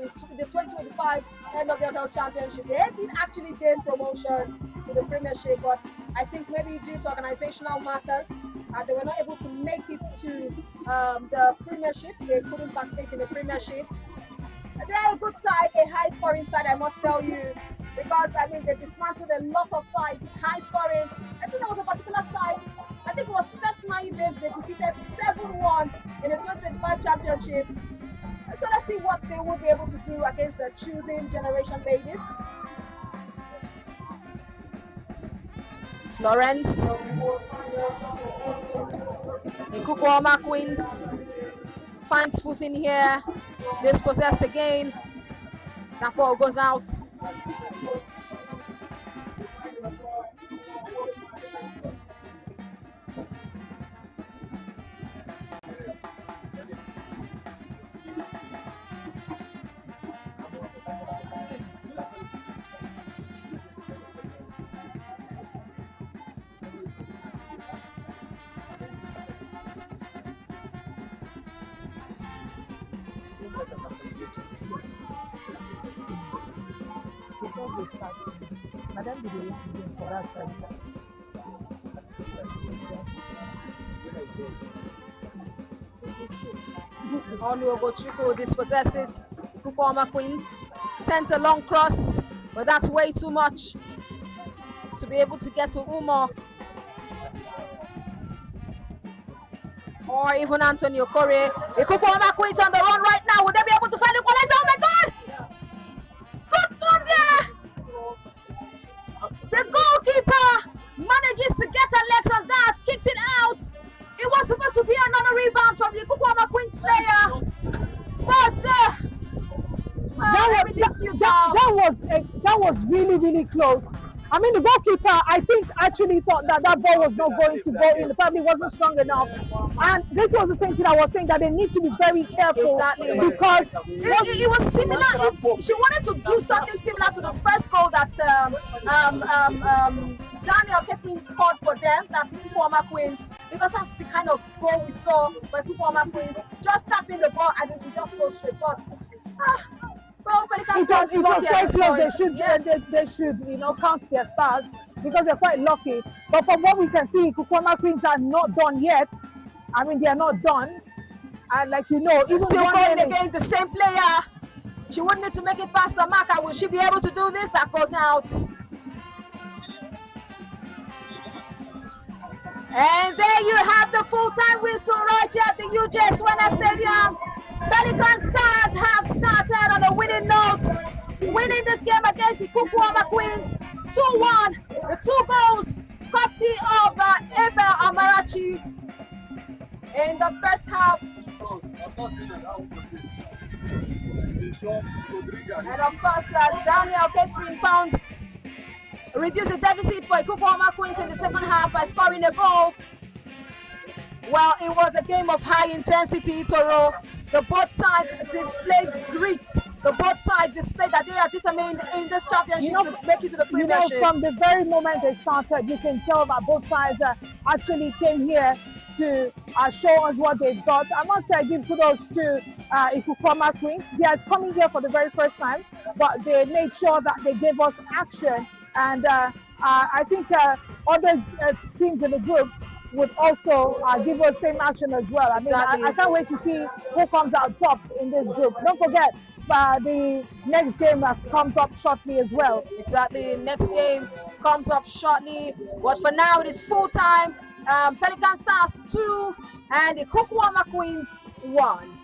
it's the 2025 NWL Championship. They did actually gain promotion to the Premiership, but I think maybe due to organizational matters, they were not able to make it to the Premiership. They couldn't participate in the Premiership. They're a good side, a high-scoring side, I must tell you, because I mean they dismantled a lot of sides, high-scoring. I think there was a particular side. I think it was First Mayi Babes. They defeated 7-1 in the 2025 Championship. So let's see what they would be able to do against the Choosing Generation Ladies. Florence, Ikukuoma Queens finds footing here. Dispossessed again. That ball goes out. Before they start, Madam be the last game for us like that. Onuogochukwu dispossesses Ikukuoma Queens. Sent a long cross, but that's way too much to be able to get to Umo. Or even Anthony Okore. Ikukuoma Queens on the run right now. Will they be able to find equalizer? Oh my God! Good one there! The goalkeeper manages to get her legs on that, kicks it out. It was supposed to be another rebound from the Ikukuoma Queens player, but that was really close. I mean, the goalkeeper, I think, actually thought that ball was not going to go in. Probably wasn't strong enough. And this was the same thing I was saying, that they need to be very careful. Exactly. Because it was similar. She wanted to do something similar to the first goal that Daniel Catherine scored for them. That's Ikukuoma Queens, because that's the kind of goal we saw for Ikukuoma Queens. Just tapping the ball and it will just go straight. But well, it was quite close. They should, you know, count their stars because they're quite lucky. But from what we can see, Ikukuoma Queens are not done yet. I mean, they are not done. And like you know, even still going against the same player. She wouldn't need to make it past the marker. Will she be able to do this? That goes out. And there you have the full-time whistle right here at the UJ Swene Stadium. Pelican Stars have started on a winning note, winning this game against the Ikukuoma Queens 2-1. The 2 goals courtesy of Abel Amarachi in the first half. And of course, Daniel Catherine found reduced the deficit for Ikukuoma Queens in the second half by scoring a goal. Well, it was a game of high intensity, Toro. The both sides displayed grit the both sides display that they are determined in this championship to make it to the Premiership. From the very moment they started, you can tell that both sides actually came here to show us what they've got. I must say, I give kudos to Ikukuoma Queens. They are coming here for the very first time, but they made sure that they gave us action. And I think other teams in the group would also give us same action as well. Exactly. I can't wait to see who comes out tops in this group. Don't forget, the next game comes up shortly as well. Exactly. Next game comes up shortly. But for now, it is full time. Pelican Stars 2 and the Ikukuoma Queens 1.